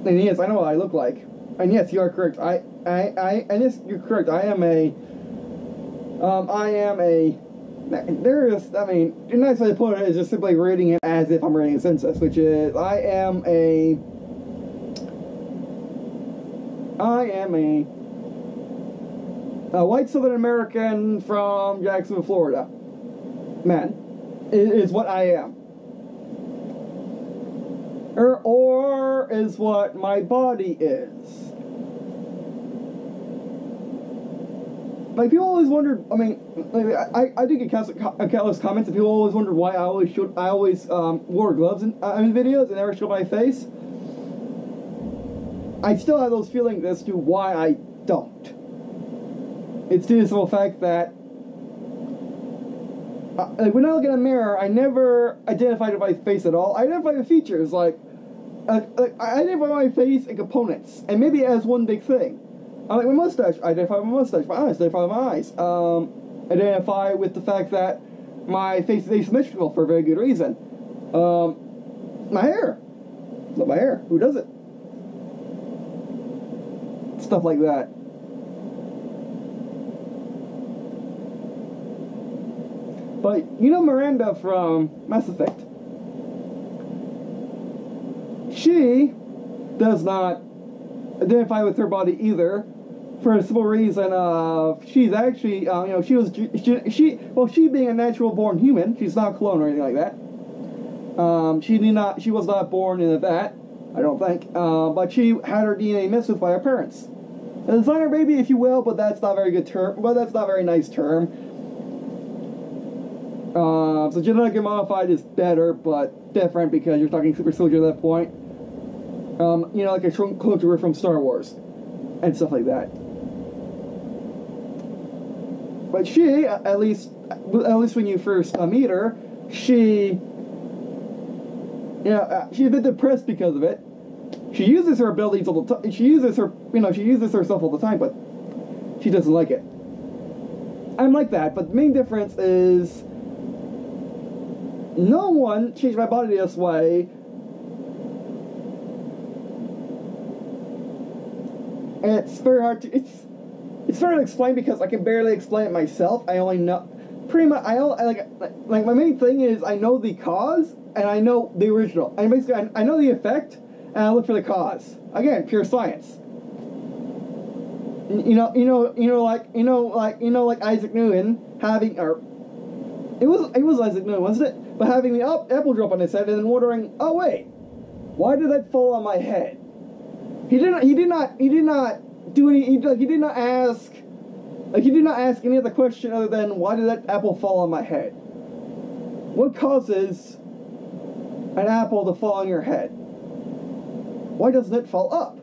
And yes, I know what I look like. And yes, you are correct. And yes, you're correct. I am a, there is, I mean, a nice way to put it is just simply reading it as if I'm reading a census, which is, I am a white Southern American from Jacksonville, Florida. Man, it is what I am. Or is what my body is. Like, people always wondered, I mean, like, I did get countless comments, and people always wondered why I always wore gloves in videos and never showed my face. I still have those feelings as to why I don't. It's due to the simple fact that like, when I look in a mirror, I never identified my face at all. I identify the features, like I identify my face and components, and maybe as one big thing. Like my mustache, I identify my mustache. My eyes, I identify my eyes. Identify with the fact that my face is asymmetrical for a very good reason. My hair. Love my hair. Who doesn't? Stuff like that. But you know Miranda from Mass Effect. She does not identify with her body either, for a simple reason of she's actually, you know, she being a natural born human, she's not a clone or anything like that. She was not born into that, I don't think. But she had her DNA messed with by her parents. A designer baby, if you will, but that's not a very good term. But that's not a very nice term. So genetically modified is better, but different because you're talking super soldier at that point. You know, like a clone trooper from Star Wars and stuff like that. But she, at least when you first meet her, she she's a bit depressed because of it. She uses her abilities all the time. She uses herself all the time, but she doesn't like it. I'm like that, but the main difference is no one changed my body this way. And it's very hard to explain because I can barely explain it myself. I only know pretty much. Like my main thing is I know the cause and I know the original. And basically I know the effect and I look for the cause. Again, pure science. Like Isaac Newton having, or it was Isaac Newton, wasn't it? But having the apple drop on his head and then wondering, oh wait, why did that fall on my head? He did not do any. He did not ask any other question other than why did that apple fall on my head? What causes an apple to fall on your head? Why doesn't it fall up?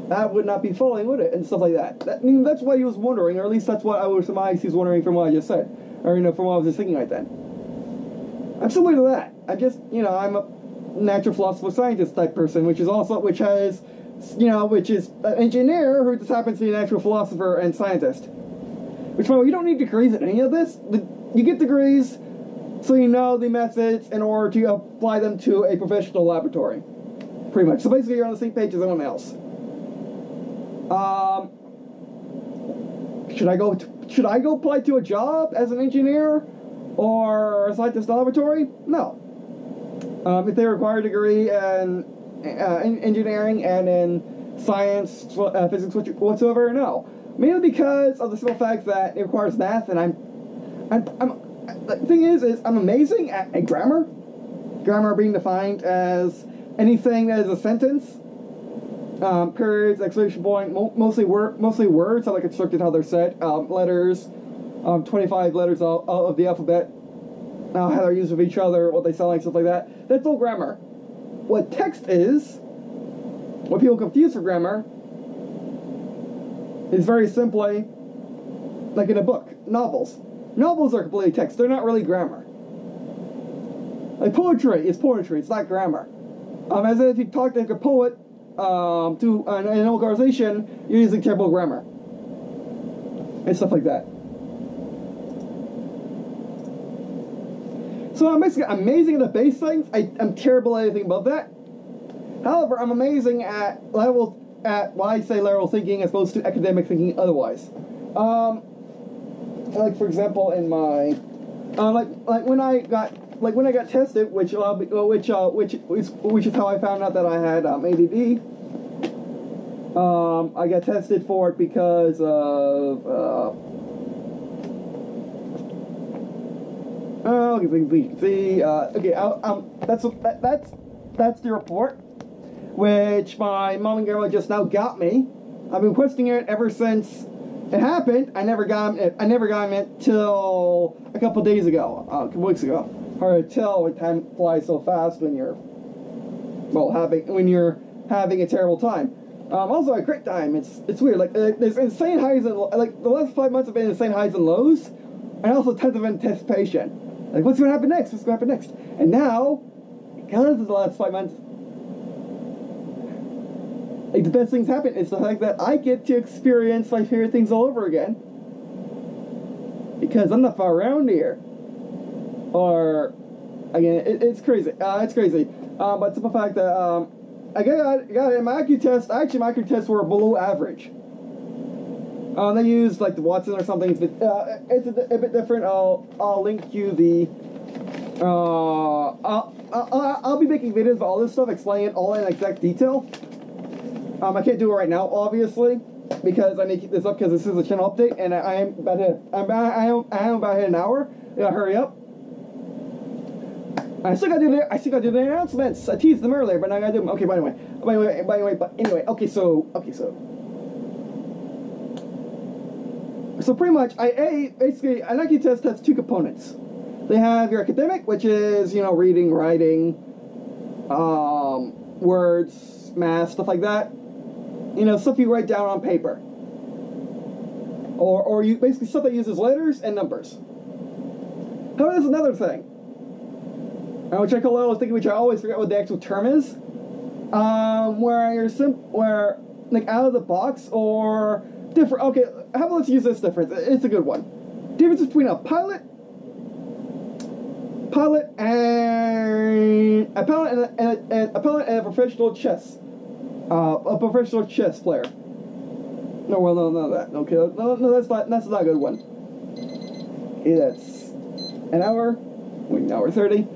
That would not be falling, would it? And stuff like that. That's why he was wondering, or at least that's what I would surmise he's wondering from what I just said, or from what I was just thinking right then. I'm similar to that. I'm a natural philosopher scientist type person, which is an engineer who just happens to be a natural philosopher and scientist. Which, by the way, you don't need degrees in any of this. You get degrees so you know the methods in order to apply them to a professional laboratory. Pretty much. So basically, you're on the same page as everyone else. Should I go apply to a job as an engineer or a scientist in a laboratory? No. If they require a degree in engineering and in science, physics, whatsoever, no. Mainly because of the simple fact that it requires math, and the thing is I'm amazing at grammar. Grammar being defined as anything that is a sentence. Periods, exclamation point, mostly words, how they're constructed, how they're said, letters, 25 letters of the alphabet, how they're used with each other, what they sound like, stuff like that. That's all grammar. What text is, what people confuse for grammar, is very simply, like in a book, novels. Novels are completely text, they're not really grammar. Like poetry is poetry, it's not grammar. As if you talk to a poet, to an organization, you're using terrible grammar and stuff like that. So I'm basically amazing at the base things. I'm terrible at anything above that. However, I'm amazing at what I say lateral thinking as opposed to academic thinking otherwise. Like for example, in my when I got tested, which is how I found out that I had ADD. I got tested for it because of that's the report, which my mom and grandma just now got me. I've been requesting it ever since it happened. I never got it till a couple days ago, a couple weeks ago. Hard to tell when time flies so fast when you're having a terrible time. Also a great time. It's weird. Like there's insane highs and the last 5 months have been insane highs and lows, and also tons of anticipation. Like what's going to happen next? What's going to happen next? And now, because of the last 5 months, like the best things happen is the fact that I get to experience my favorite things all over again. Because I'm not far around here. Or, again, it's crazy. It's crazy. But the fact that I got in my IQ test. Actually, my IQ tests were below average. They used like the Watson or something. But it's a bit different. I'll link you the. I'll be making videos of all this stuff, explaining it all in exact detail. I can't do it right now, obviously, because I need to keep this up because this is a channel update, and I am about to hit an hour. Yeah, hurry up. I still gotta do the announcements. I teased them earlier, but now I gotta do them. Okay, but anyway, okay, so pretty much, basically, an IQ test has two components. They have your academic, which is, reading, writing, words, math, stuff like that. Stuff you write down on paper. Or you basically stuff that uses letters and numbers. However, there's another thing. which I always forget what the actual term is. Where where like out of the box or different. Okay, how about let's use this difference? It's a good one. Difference between a pilot and a professional chess player. No, well, no, that. Okay, no, that's not a good one. Okay, that's an hour, an hour 30.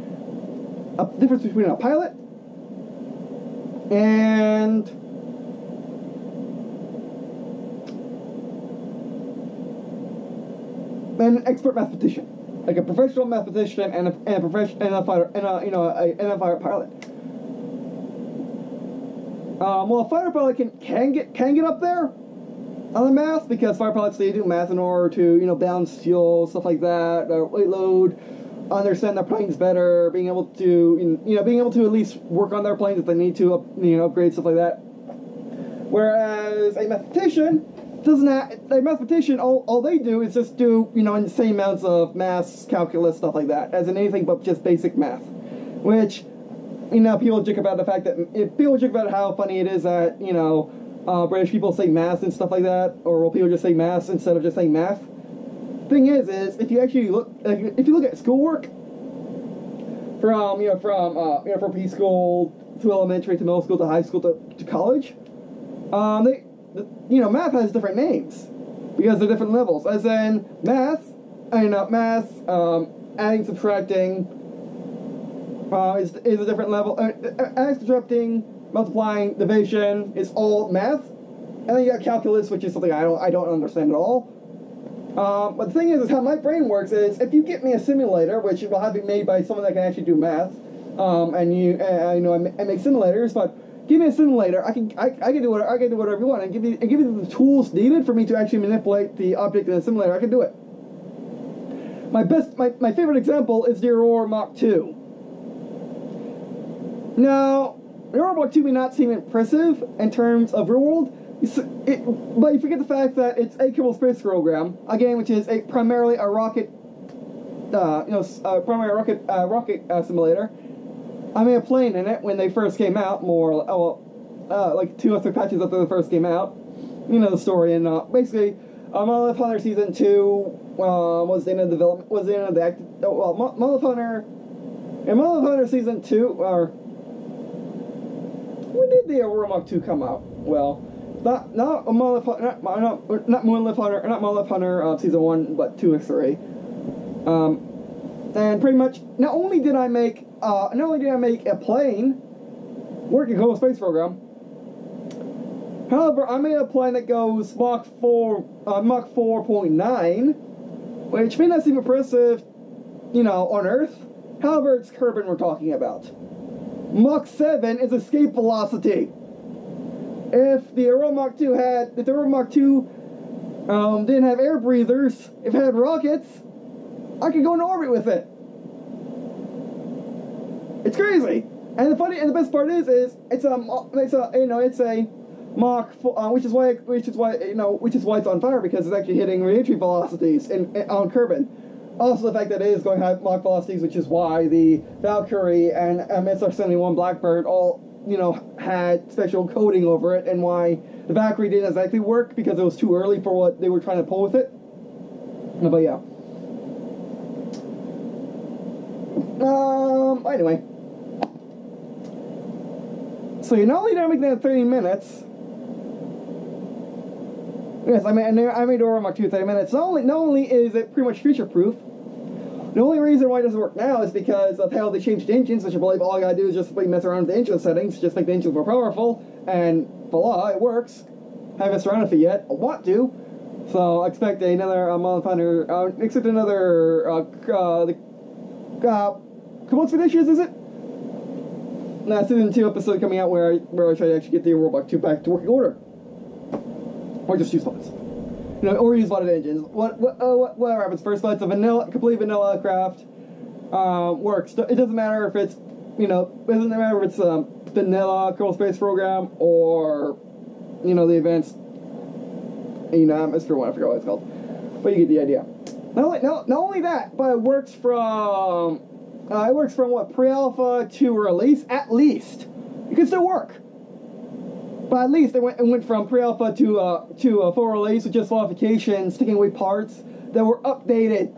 A difference between a pilot and an expert mathematician, like a professional mathematician and a fighter and a fighter pilot. Well, a fighter pilot can get up there on the math because fighter pilots, they do math in order to balance fuel, stuff like that, weight load, understand their planes better, being able to at least work on their planes if they need to upgrade, stuff like that. Whereas a mathematician doesn't have, all they do is just do insane amounts of math, calculus, stuff like that, as in anything but just basic math, which people joke about the fact that people joke about how funny it is that British people say math and stuff like that, or will people just say math instead of just saying math. Thing is if you actually look at schoolwork from preschool to elementary to middle school to high school to college, math has different names because they're different levels. As in math, adding, subtracting is a different level. Adding, subtracting, multiplying, division is all math, and then you got calculus, which is something I don't understand at all. But the thing is how my brain works is if you get me a simulator, which will have to be made by someone that can actually do math, I make simulators, but give me a simulator, I can do whatever you want, and give you the tools needed for me to actually manipulate the object in the simulator. I can do it. My favorite example is the Aurora Mach 2. Now, the Aurora Mach 2 may not seem impressive in terms of real world. But you forget the fact that it's a Kerbal Space Program, a game which is primarily a rocket, rocket simulator. I made a plane in it when they first came out, like 2 or 3 patches after they first came out. You know the story, and basically, Monolith Hunter Season 2 was the end of development, was the end of the active. Monolith Hunter Season 2, or when did the Aurora Mach 2 come out? Well, not Monolith Hunter Season 1, but 2 or 3. And pretty much, not only did I make a plane working Kerbal Space Program, however, I made a plane that goes Mach 4.9, which may not seem impressive, on Earth. However, it's Kerbin we're talking about. Mach 7 is escape velocity. If the Aurora Mach 2 didn't have air breathers, if it had rockets, I could go in orbit with it. It's crazy. And the best part is it's a Mach 4, which is why it's on fire, because it's actually hitting re-entry velocities on Kerbin. Also, the fact that it is going high Mach velocities, which is why the Valkyrie and SR-71 Blackbird all had special coating over it, and why the Valkyrie didn't exactly work because it was too early for what they were trying to pull with it. But yeah. Anyway. So you're not only done making that in 30 minutes. Yes, I made Aurora Mach 2 in 30 minutes. Not only is it pretty much future-proof, the only reason why it doesn't work now is because of how they changed engines, which I believe all I gotta do is just mess around with the engine settings, just make the engines more powerful, and voila, it works. Haven't messed around with it yet. I want to. So I expect another couple expeditions, is it? Nah, Season 2 episode coming out where I try to actually get the Aurora Mach 2 back to working order. Or just use mods. Or use modded engines. Whatever happens first, but it's a complete vanilla craft. Works. It doesn't matter if it's, vanilla Kerbal Space Program or, the advanced, atmosphere one. I forgot what it's called. But you get the idea. Not only that, but it works from It works from what, pre-alpha to release, at least. It can still work. But at least it went from pre-alpha to full release with just modifications, taking away parts that were updated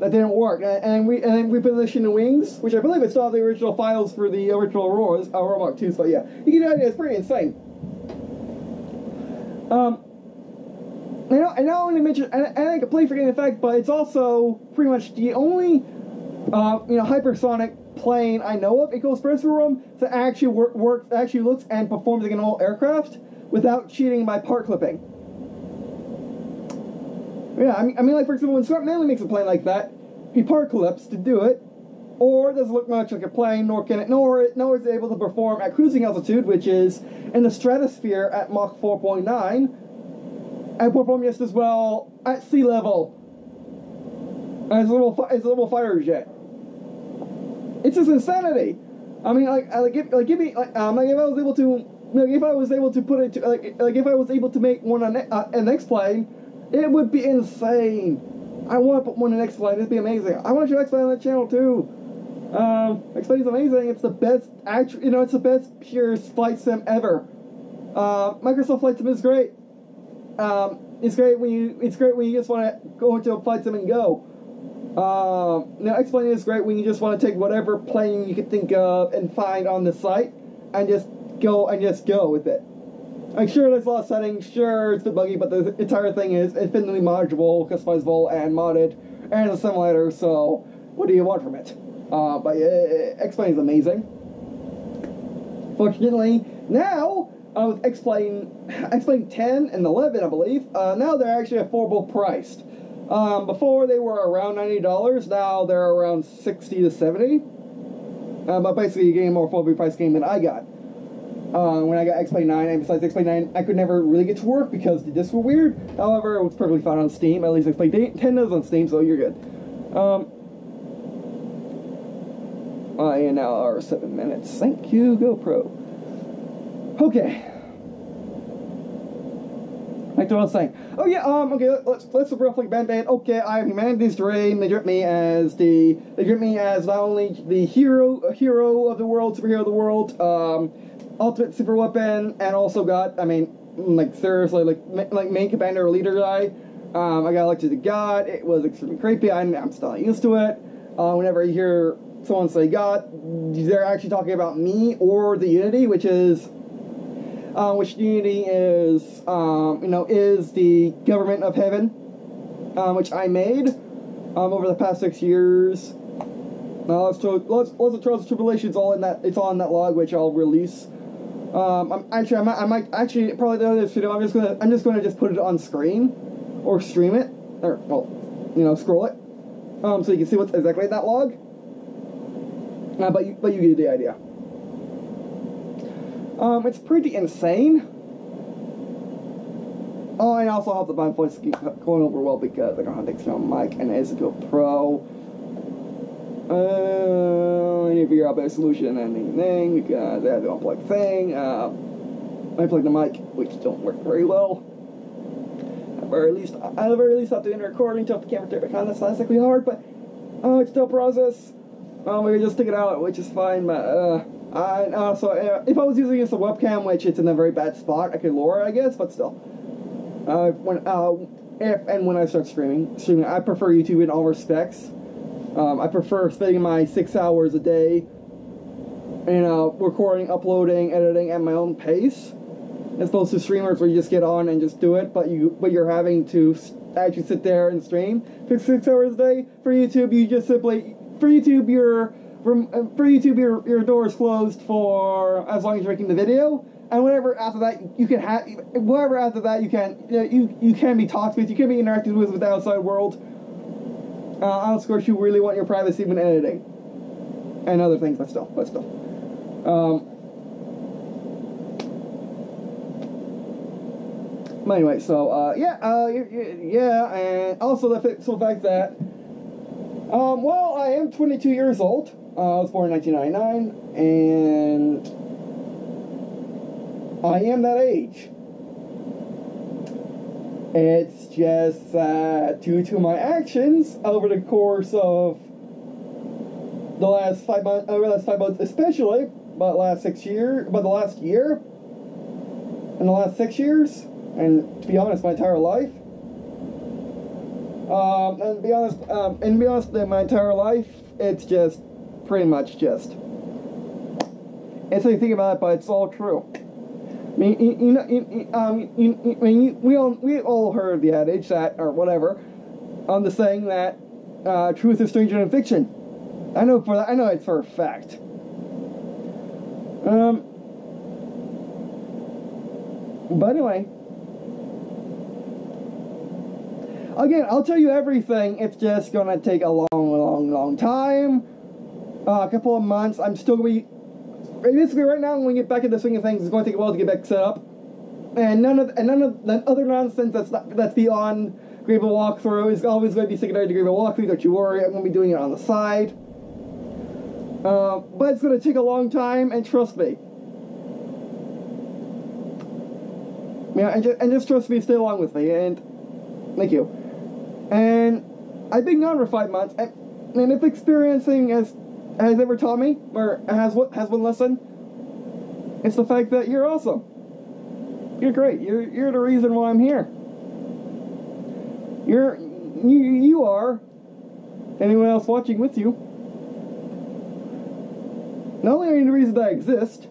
that didn't work, and then repositioned the wings, which I believe I still have the original files for the original Aurora Mark 2. So yeah, you get the idea. It's pretty insane. I not only mention, and I completely forgetting the fact, but it's also pretty much the only hypersonic plane I know of. It goes first room that actually works, actually looks and performs like an old aircraft without cheating by part clipping. Yeah, I mean, like for example, when Scott Manley makes a plane like that, he part clips to do it, or it doesn't look much like a plane, nor is it able to perform at cruising altitude, which is in the stratosphere at Mach 4.9, and perform just as well at sea level as a little fighter jet. It's just insanity. I mean, if I was able to put it to, if I was able to make one on an X-plane, it would be insane. I want to put one in X-plane. It'd be amazing. I want to show X-plane on the channel too. X-plane is amazing. It's the best. It's the best pure flight sim ever. Microsoft Flight Sim is great. It's great when you just want to go into a flight sim and go. X-plane is great when you just want to take whatever plane you can think of and find on the site and just go with it. Like, sure, there's a lot of settings, sure, it's a bit buggy, but the entire thing is infinitely modular, customizable, and modded, and it's a simulator, so what do you want from it? But X-plane is amazing. Fortunately, now, with X-plane 10 and 11, I believe, now they're actually affordable priced. Before they were around $90, now they're around $60 to $70. But basically, you're getting a more affordably priced game than I got. When I got X-Plane 9, and besides X-Plane 9, I could never really get to work because the discs were weird. However, it was perfectly fine on Steam. At least X-Plane 10 is on Steam, so you're good. And now our 7 minutes. Thank you, GoPro. Okay. Like what I was saying. Oh yeah, okay, let's roughly band-aid. Okay, I have humanity's dream. They drip me as not only the hero of the world, superhero of the world, ultimate super weapon, and also got, seriously, like main commander or leader guy. I got elected to God. It was extremely creepy. I'm still not used to it. Whenever you hear someone say God, they're actually talking about me or the Unity, which Unity is, is the government of heaven, which I made, over the past 6 years. Lots of trials and tribulations, it's all in that log, which I'll release. I might actually probably the other video. I'm just gonna put it on screen, or stream it, or scroll it, so you can see what's exactly in that log. But you get the idea. It's pretty insane. Oh, and I also hope that my voice keeps going over well because I don't have an external mic and it is a GoPro. I need to figure out a better solution than anything because I have the unplugged thing. I plugged the mic, which don't work very well. At the very least, I'll do a recording to have the camera turn back on. That's not exactly hard, but it's still a process. We can just stick it out, which is fine, but so if I was using this as a webcam, which it's in a very bad spot, I could lower it, I guess, but still. When I start streaming, I prefer YouTube in all respects. I prefer spending my 6 hours a day, recording, uploading, editing at my own pace, as opposed to streamers where you just get on and just do it, but you're having to actually sit there and stream for 6 hours a day. For YouTube, your door is closed for as long as you're making the video, and whatever after that you can be talked with, you can be interacted with the outside world. Unless of course you really want your privacy when editing and other things, but still. But anyway, so and also the fact that well, I am 22 years old. I was born in 1999, and I am that age. It's just that due to my actions over the course of the last 5 months, especially, about the last 6 years, about the last year, and the last 6 years, and to be honest, my entire life. And to be honest, my entire life, it's just pretty much just. It's like you think about it, but it's all true. I mean, we all heard the adage that, or whatever, on the saying that truth is stranger than fiction. I know it's for a fact. But anyway, again, I'll tell you everything. It's just gonna take a long time. A couple of months. I'm still gonna be. Basically, right now, when we get back into the swing of things, it's going to take a while to get back set up, and none of that other nonsense that's beyond Green&Blue walkthrough is always going to be secondary to Green&Blue walkthrough. Don't you worry, I'm going to be doing it on the side. But it's going to take a long time, and trust me. Yeah, and just trust me, stay along with me, and thank you. And I've been gone for 5 months, and if experiencing has ever taught me, or has one lesson, it's the fact that you're awesome. You're great. You're the reason why I'm here. You are. Anyone else watching with you. Not only are you the reason that I exist,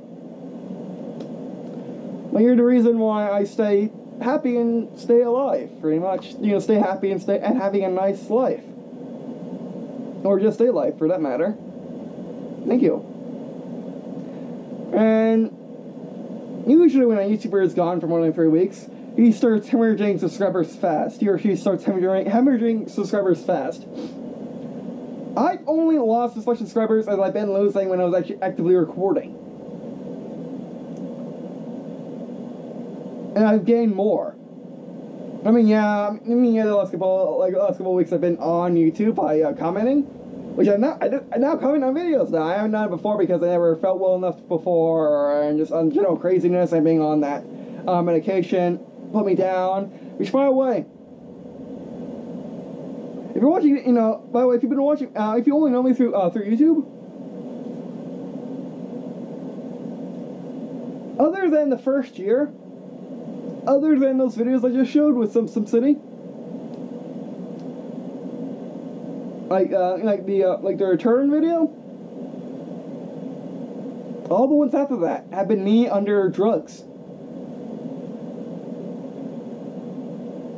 but you're the reason why I stay happy and stay alive. Pretty much, stay happy and having a nice life, or just stay alive for that matter. Thank you. And usually when a YouTuber is gone for more than 3 weeks, he starts hemorrhaging subscribers fast. He or she starts hemorrhaging subscribers fast. I've only lost as much subscribers as I've been losing when I was actually actively recording. And I've gained more. The last couple of weeks I've been on YouTube by commenting. Which I now comment on videos now. I haven't done it before because I never felt well enough before, and just on general craziness and being on that medication put me down. Which, by the way, if you're watching, by the way, if you've been watching, if you only know me through YouTube, other than the first year, other than those videos I just showed with some SimCity. Like the return video. All the ones after that have been me under drugs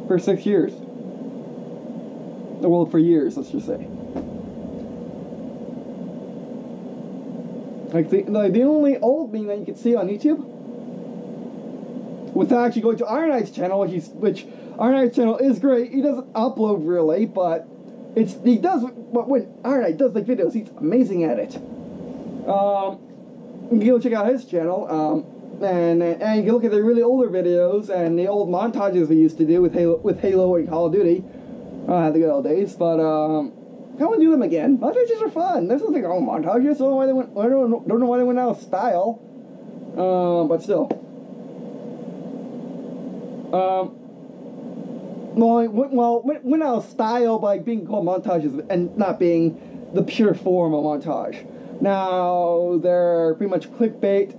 for 6 years. Well, for years, let's just say. Like the only old me that you can see on YouTube, without actually going to Iron Knight's channel, which Iron Knight's channel is great. He doesn't upload really, but. When Iron Knight does make videos, he's amazing at it. You can go check out his channel, and you can look at the really older videos and the old montages we used to do with Halo and Call of Duty. The good old days, but I want to do them again. Montages are fun. There's nothing wrong with montages. Don't know why they went out of style. But still. Went out of style by being called montages and not being the pure form of montage. Now they're pretty much clickbait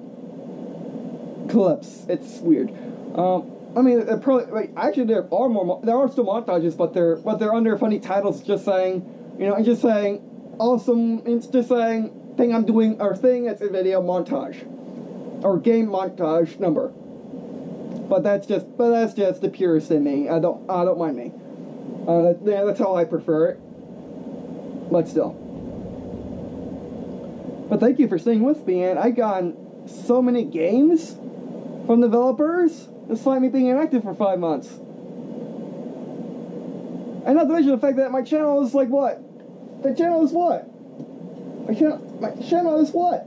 clips. It's weird. They're probably actually there are still montages, but they're under funny titles, just saying, and just saying awesome. It's just saying thing I'm doing or thing that's a video montage or game montage number. But that's just the purest in me. I don't mind me. That's how I prefer it. But still. But thank you for staying with me, and I got so many games from developers despite me being inactive for 5 months. And not to mention the fact that my channel is like what? The channel is what? My channel is what?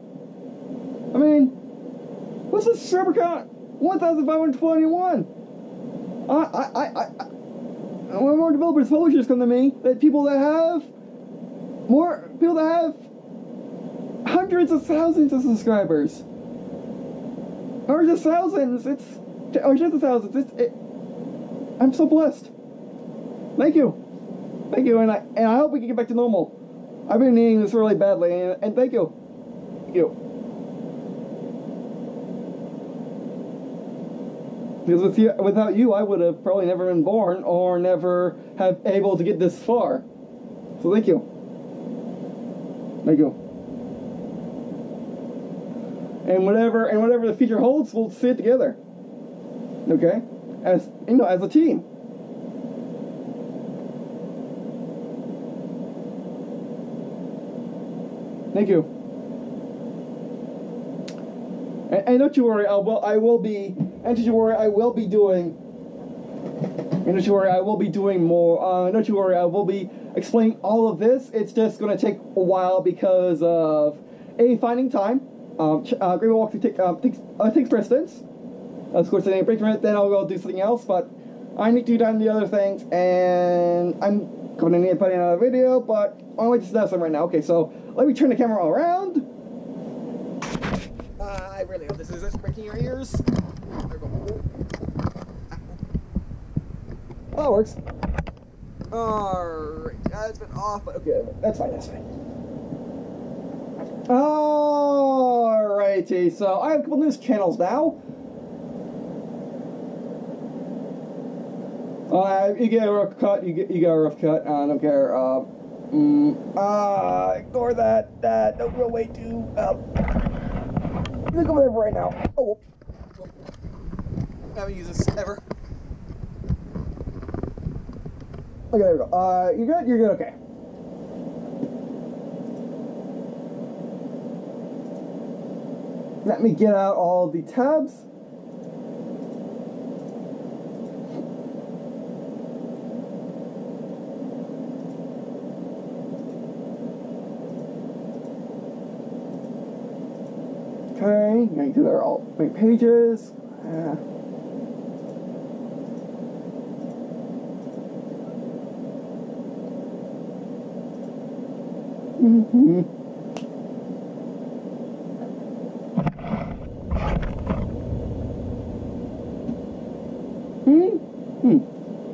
I mean, what's the subscriber count? 1,521. When more developers, publishers come to me, that people that have hundreds of thousands of subscribers, or just thousands. Or just thousands. I'm so blessed. Thank you, and I hope we can get back to normal. I've been needing this really badly, and thank you. Thank you. Because without you, I would have probably never been born or never have able to get this far. So thank you. Thank you. And whatever the future holds, we'll see it together. Okay? As you know, as a team. Thank you. And don't you worry, I will be doing. And don't you worry, I will be doing more. Don't you worry, I will be explaining all of this. It's just going to take a while because of finding time. Great walkthrough takes precedence. Of course, I break from it, then I'll go do something else. But I need to do the other things, and I'm going to need to put in another video. But I'll wait to do some right now. Okay, so let me turn the camera all around. I really hope this isn't breaking your ears. There we go. Oh, that works. Alright, it's been off, but okay, that's fine, that's fine. Alrighty, so I have a couple news channels now. You get a rough cut, you get a rough cut, I don't care, ignore that, don't go way too, look over there right now. Oh, I haven't used this ever. Okay, there we go. You're good? You're good? Okay. Let me get out all the tabs. Okay, make sure they're all make pages.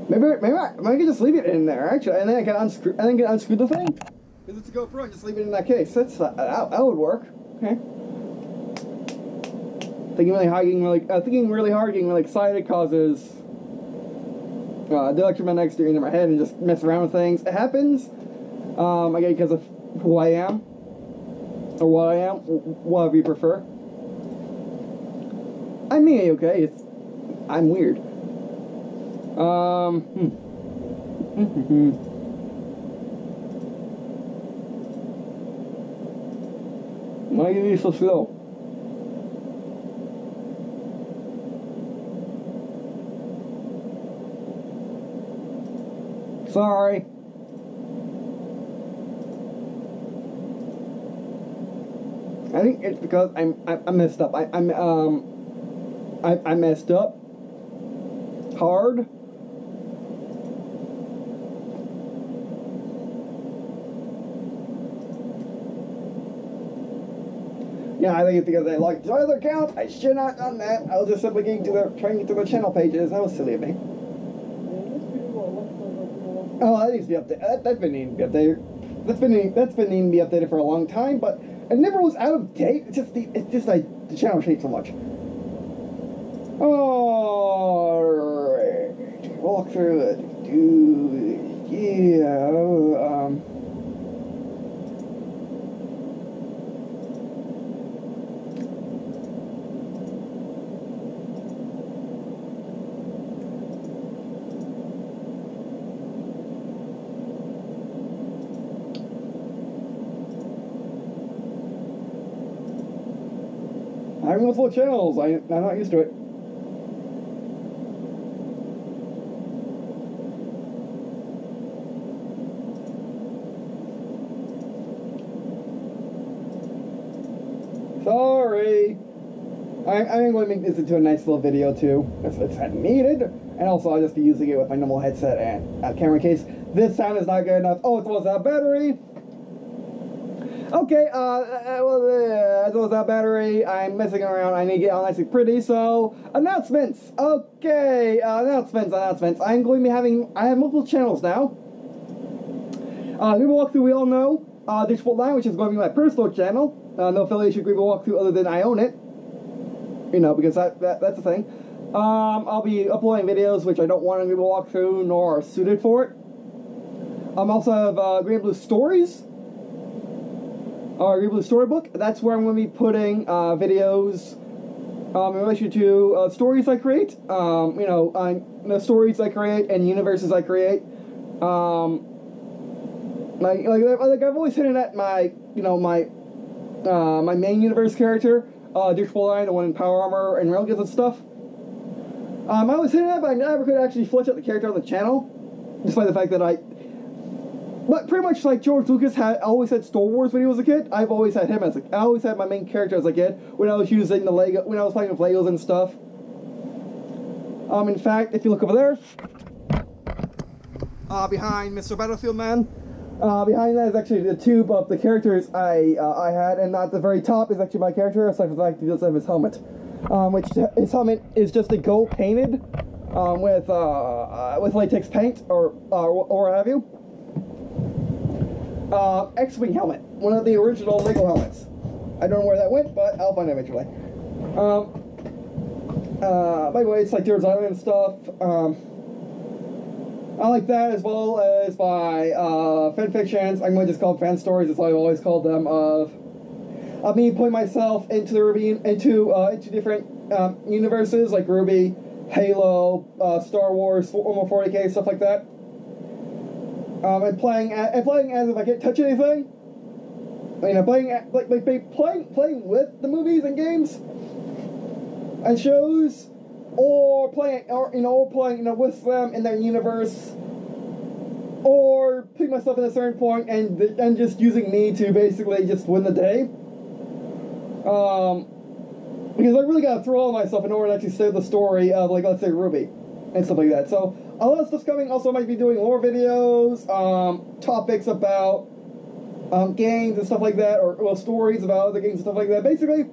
Maybe I could just leave it in there actually, and then I can unscrew the thing. Because it's a GoPro, just leave it in that case. That would work. Okay. Thinking really hard, getting really excited causes the electromagnetic steering in my head and just mess around with things. It happens. Again, because of who I am, or what I am, whatever you prefer. I'm me, okay? I'm weird. Why are you so slow? Sorry. I think it's because I messed up. I messed up hard. Yeah, I think it's because I logged to other accounts. I should not have done that. I was just simply trying to get to the channel pages. That was silly of me. Oh, that needs to be updated. That's been needing to be updated. That's been needing to be updated for a long time, but it never was out of date. It's just like the channel changed so much. Alright, walk through it. Having multiple channels, I'm not used to it. Sorry. I'm going to make this into a nice little video too. It's needed. And also I'll just be using it with my normal headset and camera case. This sound is not good enough. Oh, it was that battery. Okay, as well as that battery, I'm messing around. I need to get all nice and pretty. So, announcements. Okay, announcements. I'm going to be I have multiple channels now. RWBY walkthrough, we all know. Digital Line, which is going to be my personal channel. No affiliation with RWBY Walkthrough other than I own it. You know, because that's the thing. I'll be uploading videos which I don't want to walkthrough nor are suited for it. Also have Green&Blue Stories, or Green&Blue Storybook. That's where I'm going to be putting videos in relation to stories I create. You know, the stories I create and universes I create. Like I've always hinted at my, you know, my main universe character, Derster, the one in Power Armor and Railguns and stuff. I was hinting at it, but I never could actually flesh out the character on the channel, despite the fact that but pretty much like George Lucas always had Star Wars when he was a kid. I've always had him I always had my main character as a kid when I was using when I was playing with Legos and stuff. In fact, if you look over there, behind Mr. Battlefield Man, behind that is actually the tube of the characters I had, and at the very top is actually my character, aside from the fact he does have his helmet. Which his helmet is just a gold painted with latex paint or what have you. X-Wing helmet, one of the original Lego helmets. I don't know where that went, but I'll find it eventually. By the way, it's like Deer's Island and stuff. I like that, as well as my fanfictions. I'm going to just call them fan stories. That's what I've always called them. Of me putting myself into the into different universes like RWBY, Halo, Star Wars, 40K, stuff like that. And playing as if I can't touch anything. You know, playing with the movies and games and shows, or playing with them in their universe, or putting myself at a certain point and just using me to basically just win the day. Because I really gotta throw all myself in order to actually save the story of, like, let's say RWBY and stuff like that. So a lot of stuff's coming. Also, I might be doing more videos, topics about games and stuff like that, or stories about other games and stuff like that. Basically,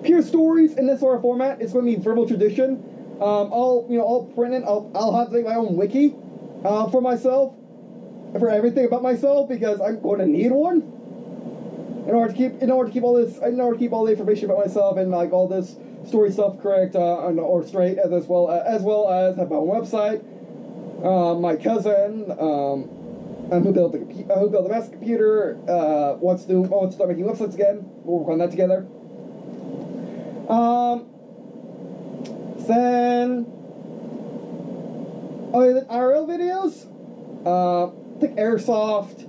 pure stories in this sort of format. It's going to be verbal tradition. I'll print it. I'll have to make my own wiki for myself, for everything about myself, because I'm going to need one in order to keep all the information about myself and like all this story stuff correct or straight, as well as have my own website. My cousin, who built the master computer, wants to start making websites again. We'll work on that together. Then IRL videos. I think Airsoft,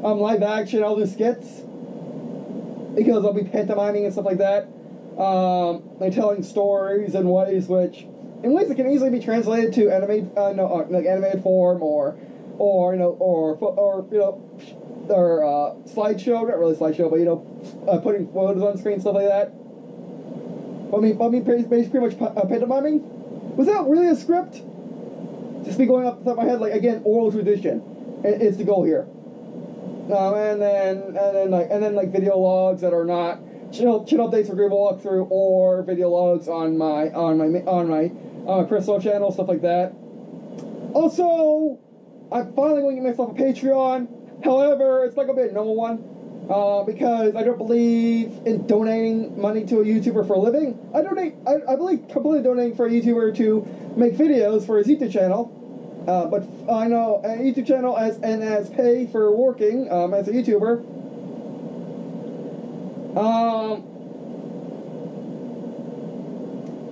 live action. I'll do skits because I'll be pantomiming and stuff like that. Like telling stories in ways that can easily be translated to like animated form or slideshow, not really slideshow, but putting photos on screen, stuff like that. I mean, pretty much pantomiming without really a script. Just be going off the top of my head, like, again, oral tradition is the goal here. And then video logs that are not chill updates for RWBY Walkthrough, or video logs on my personal channel, stuff like that. Also, I'm finally going to get myself a Patreon. However, it's not going to be a normal one, because I don't believe in donating money to a YouTuber for a living. I believe completely donating for a YouTuber to make videos for his YouTube channel. But I know a YouTube channel as pay for working as a YouTuber.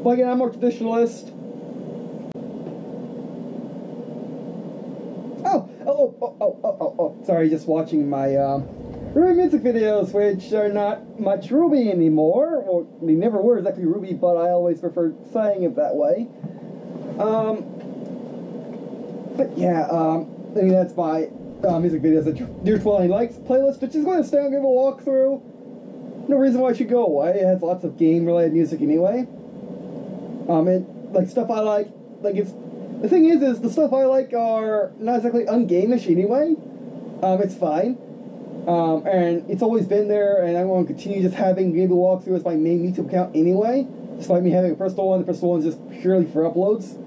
But again, I'm more traditionalist. Oh, sorry, just watching my RWBY music videos, which are not much RWBY anymore. Well, they never were exactly RWBY, but I always prefer saying it that way. But yeah, I mean, that's my music videos that Dear 12 likes playlist, which is going to stay on RWBY Walkthrough. No reason why it should go away. It has lots of game-related music anyway. And like stuff I like it's. The thing is the stuff I like are not exactly ungamish anyway. It's fine. And it's always been there, and I want to continue just having RWBY Walkthrough as my main YouTube account anyway, despite me having a personal one. The personal one is just purely for uploads.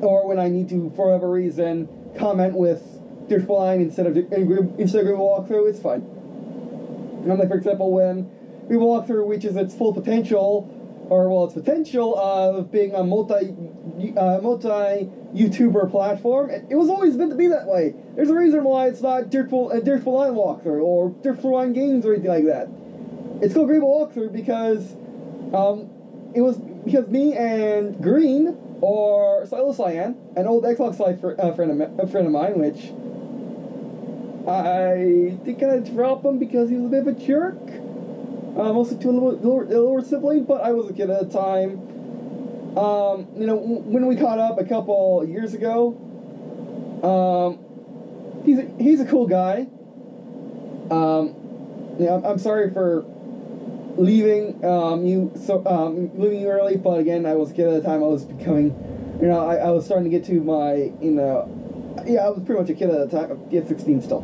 Or when I need to, for whatever reason, comment with Dirt Line instead of Green walkthrough, it's fine. And like, for example, when we walk through reaches its full potential, or well, its potential of being a multi YouTuber platform, it was always meant to be that way. There's a reason why it's not a Dirt Line walkthrough or Dirt Line games or anything like that. It's called Green walkthrough because it was because me and Green, or Silo Cyan, an old Xbox Live friend of mine, which I think I dropped him because he was a bit of a jerk. Mostly to a little sibling, but I was a kid at the time. You know, when we caught up a couple years ago, he's a cool guy. You know, I'm sorry for leaving leaving you early, but again, I was a kid at the time. I was becoming, you know, I was starting to get to my, you know, yeah, I was pretty much a kid at the time. I'm 16 still.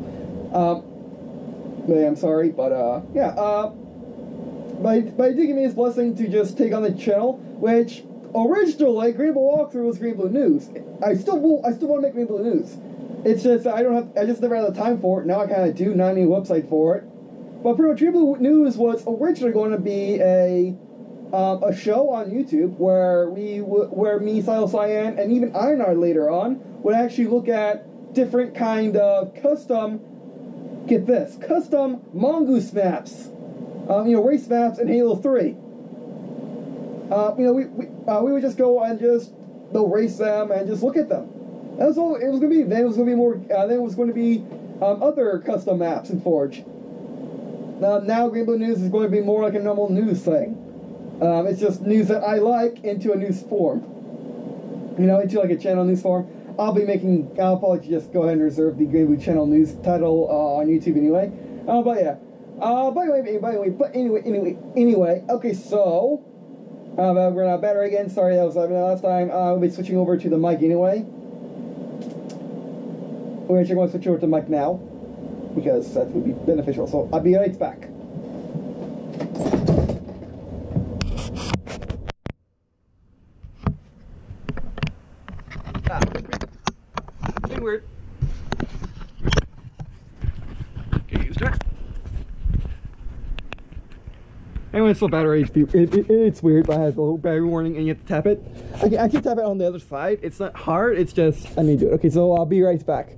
But yeah, I'm sorry, but yeah, but it did give me his blessing to just take on the channel, which originally Green&Blue Walkthrough was Green&Blue News. I still want to make Green&Blue News. It's just I just never had the time for it. Now I kind of do. Now I need a website for it. But pretty much Green&Blue News was originally going to be a show on YouTube where me, Silo Cyan, and even Ironar later on would actually look at different kind of custom, get this, custom mongoose maps. You know, race maps in Halo 3. You know, we would just go and just race them and just look at them. That's all it was going to be. Then it was going to be more. Then it was going to be other custom maps in Forge. Now Green&Blue News is going to be more like a normal news thing. It's just news that I like into a news form. You know, into like a channel news form. I'll probably just go ahead and reserve the Green&Blue channel news title on YouTube anyway. But yeah. Anyway, okay, so, we're on our battery again, sorry that was last time, we'll be switching over to the mic anyway. We're actually going to switch over to the mic now, because that would be beneficial, so I'll be right back. Getting weird. Get used to it. Anyway, it's still battery. It's weird, but it has a little battery warning, and you have to tap it. I can tap it on the other side. It's not hard. It's just I need to do it. Okay, so I'll be right back.